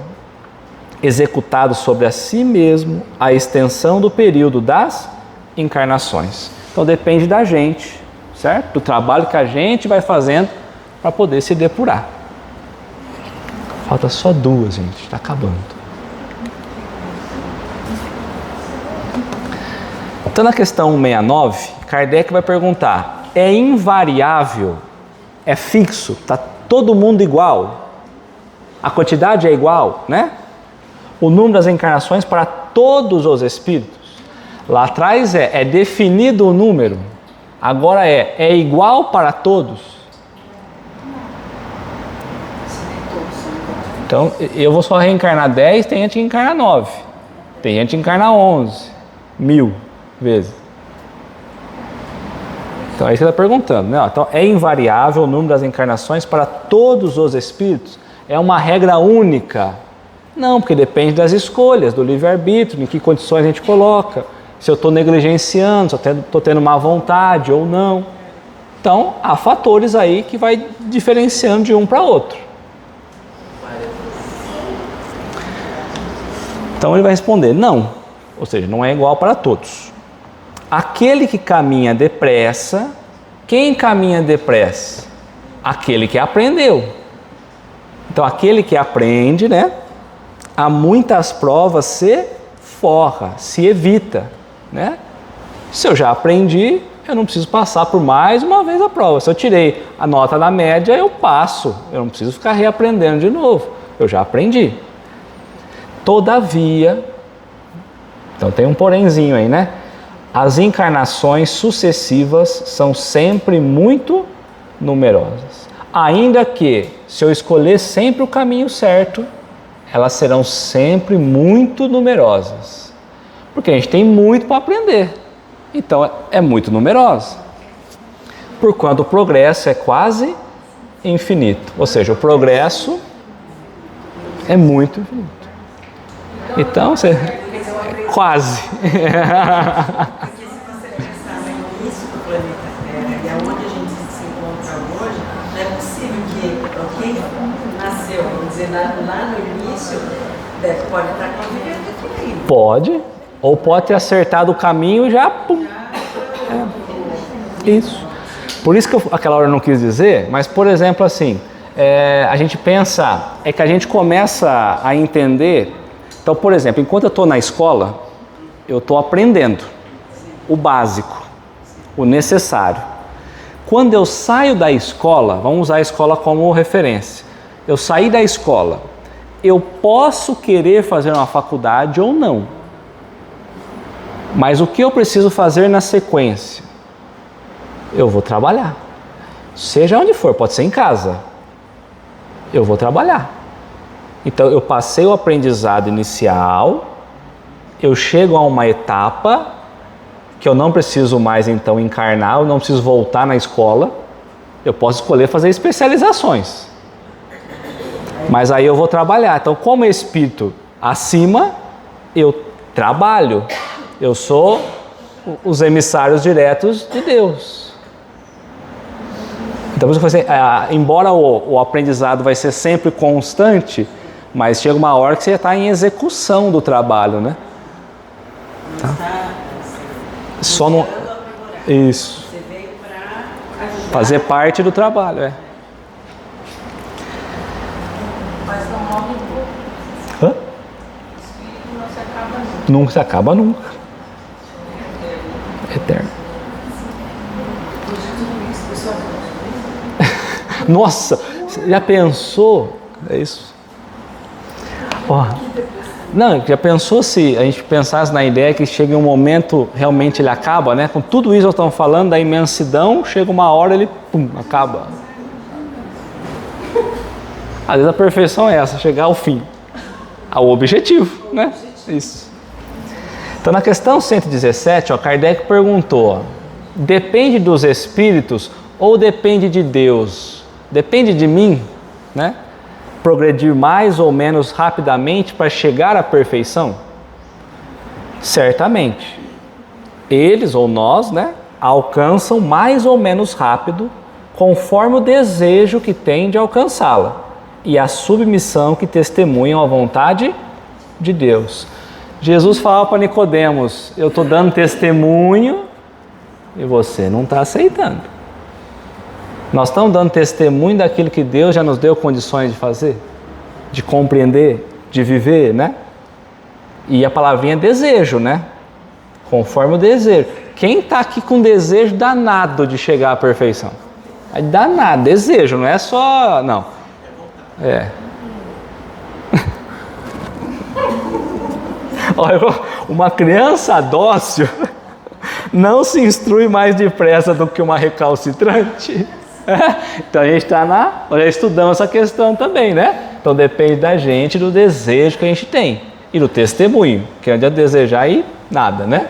executado sobre a si mesmo a extensão do período das encarnações. Então depende da gente, certo? Do trabalho que a gente vai fazendo para poder se depurar. Falta só 2, gente, está acabando. Então, na questão 169, Kardec vai perguntar: é invariável, é fixo, está todo mundo igual? A quantidade é igual, né? O número das encarnações para todos os espíritos? Lá atrás é definido o número, agora é igual para todos? Então, eu vou só reencarnar 10, tem gente que encarna 9, tem gente que encarna 11, 1000 vezes. Então aí você está perguntando, né? Então é invariável o número das encarnações para todos os espíritos? É uma regra única? Não, porque depende das escolhas, do livre-arbítrio, em que condições a gente coloca, se eu estou negligenciando, se eu estou tendo má vontade ou não. Então há fatores aí que vai diferenciando de um para outro. Então ele vai responder não, ou seja, não é igual para todos. Aquele que caminha depressa, quem caminha depressa? Aquele que aprendeu. Então aquele que aprende, né? Há muitas provas se forra, se evita, né? Se eu já aprendi, eu não preciso passar por mais uma vez a prova. Se eu tirei a nota da média, eu passo. Eu não preciso ficar reaprendendo de novo. Eu já aprendi. Todavia, então tem um porémzinho aí, né? As encarnações sucessivas são sempre muito numerosas. Ainda que, se eu escolher sempre o caminho certo, elas serão sempre muito numerosas. Porque a gente tem muito para aprender. Então é muito numerosa. Porquanto o progresso é quase infinito. Ou seja, o progresso é muito infinito. Então, quase. Porque se você pensar no início do planeta Terra e aonde a gente se encontra hoje, não é possível que quem nasceu, vamos dizer, lá no início, pode estar convivendo aqui ainda. Pode, ou pode ter acertado o caminho e já... Pum. Isso. Por isso que aquela hora eu não quis dizer, mas, por exemplo, assim, a gente pensa, que a gente começa a entender... Então, por exemplo, enquanto eu estou na escola, eu estou aprendendo o básico, o necessário. Quando eu saio da escola, vamos usar a escola como referência. Eu saí da escola, eu posso querer fazer uma faculdade ou não. Mas o que eu preciso fazer na sequência? Eu vou trabalhar. Seja onde for, pode ser em casa. Eu vou trabalhar. Então eu passei o aprendizado inicial, eu chego a uma etapa que eu não preciso mais então encarnar, eu não preciso voltar na escola, eu posso escolher fazer especializações. Mas aí eu vou trabalhar. Então, como espírito acima, eu trabalho. Eu sou os emissários diretos de Deus. Então, embora o aprendizado vai ser sempre constante, mas chega uma hora que você já está em execução do trabalho, né? Tá? Só não... Isso. Você veio para ajudar. Fazer parte do trabalho, é. Mas não morre nunca. Hã? O espírito não se acaba nunca. Não se acaba nunca. Eterno. Nossa, você já pensou? É isso. Ó, não, já pensou se a gente pensasse na ideia que chega um momento, realmente ele acaba, né? Com tudo isso que nós estamos falando, da imensidão, chega uma hora ele, pum, acaba. Às vezes a perfeição é essa, chegar ao fim, ao objetivo, né? Isso. Então na questão 117, ó, Kardec perguntou, ó, depende dos espíritos ou depende de Deus? Depende de mim, né? Progredir mais ou menos rapidamente para chegar à perfeição? Certamente. Eles ou nós, né, alcançam mais ou menos rápido conforme o desejo que têm de alcançá-la e a submissão que testemunham à vontade de Deus. Jesus falava para Nicodemos, eu estou dando testemunho e você não está aceitando. Nós estamos dando testemunho daquilo que Deus já nos deu condições de fazer, de compreender, de viver, né? E a palavrinha é desejo, né? Conforme o desejo. Quem está aqui com desejo danado de chegar à perfeição? É danado, desejo, não é só... Não. É. Olha, uma criança dócil não se instrui mais depressa do que uma recalcitrante. Então a gente está nós já estudamos essa questão também, né? Então depende da gente, do desejo que a gente tem e do testemunho, que não adianta desejar aí nada, né?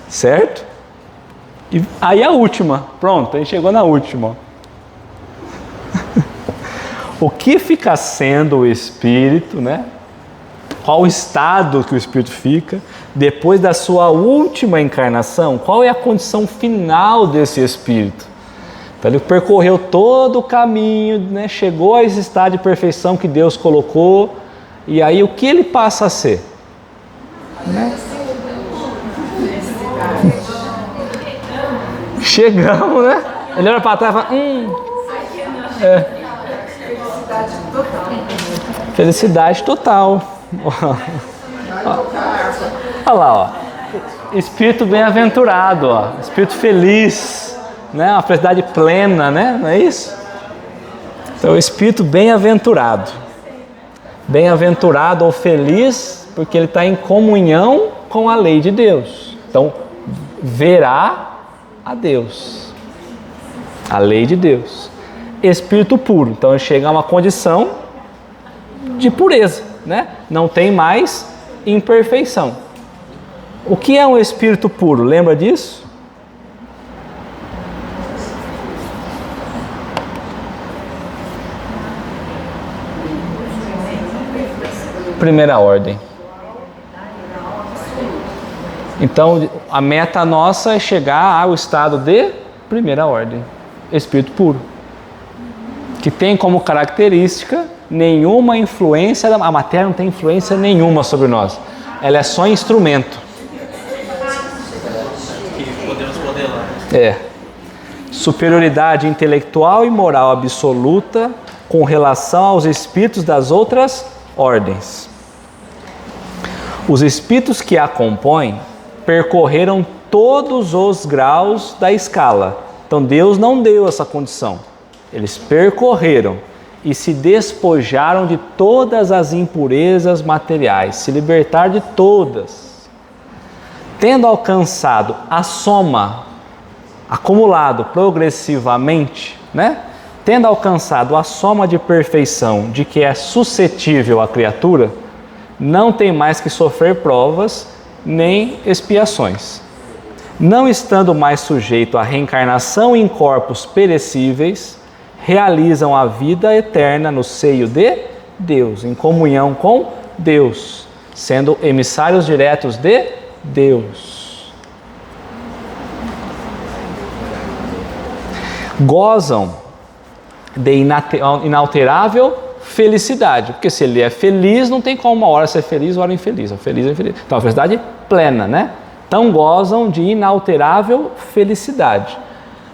Certo? E aí a última, pronto, a gente chegou na última. O que fica sendo o espírito, né? Qual o estado que o espírito fica depois da sua última encarnação? Qual é a condição final desse espírito? Então ele percorreu todo o caminho, né? Chegou a esse estado de perfeição que Deus colocou, e aí o que ele passa a ser? Né? Chegamos, né? Ele olha para trás e fala, Felicidade total. Olha lá, ó. Espírito bem-aventurado, ó. Espírito feliz. Né? Uma felicidade plena, né? Não é isso? Então, o espírito bem-aventurado. Bem-aventurado ou feliz, porque ele está em comunhão com a lei de Deus. Então, verá a Deus. A lei de Deus. Espírito puro. Então, ele chega a uma condição de pureza, né? Não tem mais imperfeição. O que é um espírito puro? Lembra disso? Primeira ordem. Então, a meta nossa é chegar ao estado de primeira ordem, espírito puro, que tem como característica nenhuma influência, a matéria não tem influência nenhuma sobre nós, ela é só instrumento. Que podemos modelar. É. Superioridade intelectual e moral absoluta com relação aos espíritos das outras ordens. Os espíritos que a compõem percorreram todos os graus da escala Então Deus não deu essa condição. Eles percorreram e se despojaram de todas as impurezas materiais, se libertaram de todas. Tendo alcançado a soma, acumulado progressivamente, né? Tendo alcançado a soma de perfeição de que é suscetível a criatura, não tem mais que sofrer provas nem expiações. Não estando mais sujeito à reencarnação em corpos perecíveis, realizam a vida eterna no seio de Deus, em comunhão com Deus, sendo emissários diretos de Deus. Gozam de inalterável felicidade, porque se ele é feliz, não tem como uma hora ser feliz, uma hora infeliz, ou feliz ou infeliz. Então, a felicidade plena, né? Então, gozam de inalterável felicidade,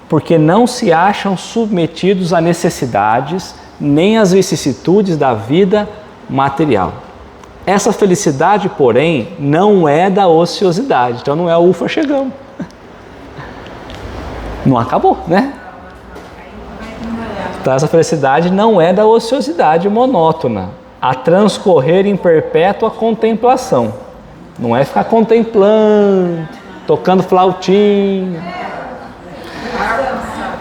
porque não se acham submetidos a necessidades, nem às vicissitudes da vida material. Essa felicidade, porém, não é da ociosidade, então não é o ufa, chegamos. Não acabou, né? Então, essa felicidade não é da ociosidade monótona, a transcorrer em perpétua contemplação. Não é ficar contemplando, tocando flautinha.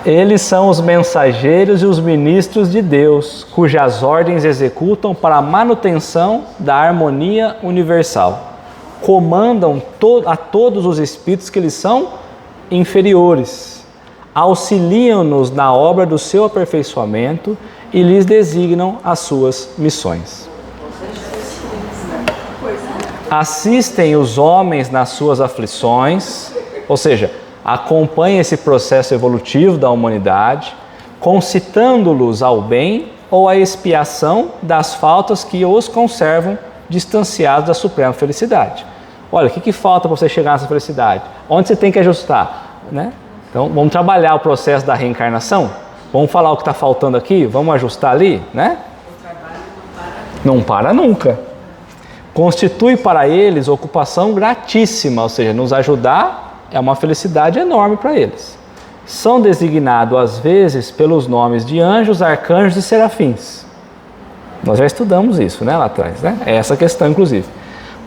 Eles são os mensageiros e os ministros de Deus, cujas ordens executam para a manutenção da harmonia universal. Comandam a todos os espíritos que lhes são inferiores. Auxiliam-nos na obra do seu aperfeiçoamento e lhes designam as suas missões. Assistem os homens nas suas aflições, ou seja, acompanham esse processo evolutivo da humanidade, concitando-los ao bem ou à expiação das faltas que os conservam distanciados da suprema felicidade. Olha, o que falta para você chegar nessa felicidade? Onde você tem que ajustar, né? Então, vamos trabalhar o processo da reencarnação? Vamos falar o que está faltando aqui? Vamos ajustar ali, né? O trabalho não para nunca. Constitui para eles ocupação gratíssima, ou seja, nos ajudar é uma felicidade enorme para eles. São designados às vezes pelos nomes de anjos, arcanjos e serafins. Nós já estudamos isso, né, lá atrás, né? É essa questão, inclusive.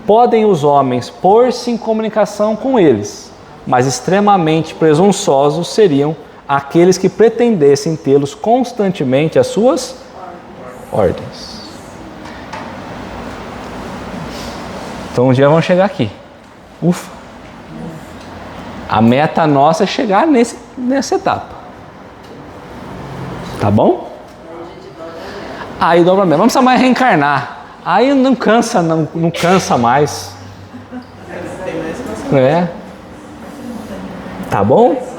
Podem os homens pôr-se em comunicação com eles, mas extremamente presunçosos seriam aqueles que pretendessem tê-los constantemente às suas ordens. Então um dia vamos chegar aqui. Ufa! A meta nossa é chegar nessa etapa. Tá bom? Aí dobra mesmo. Não precisa mais reencarnar. Aí não cansa, não cansa mais. É. Tá bom?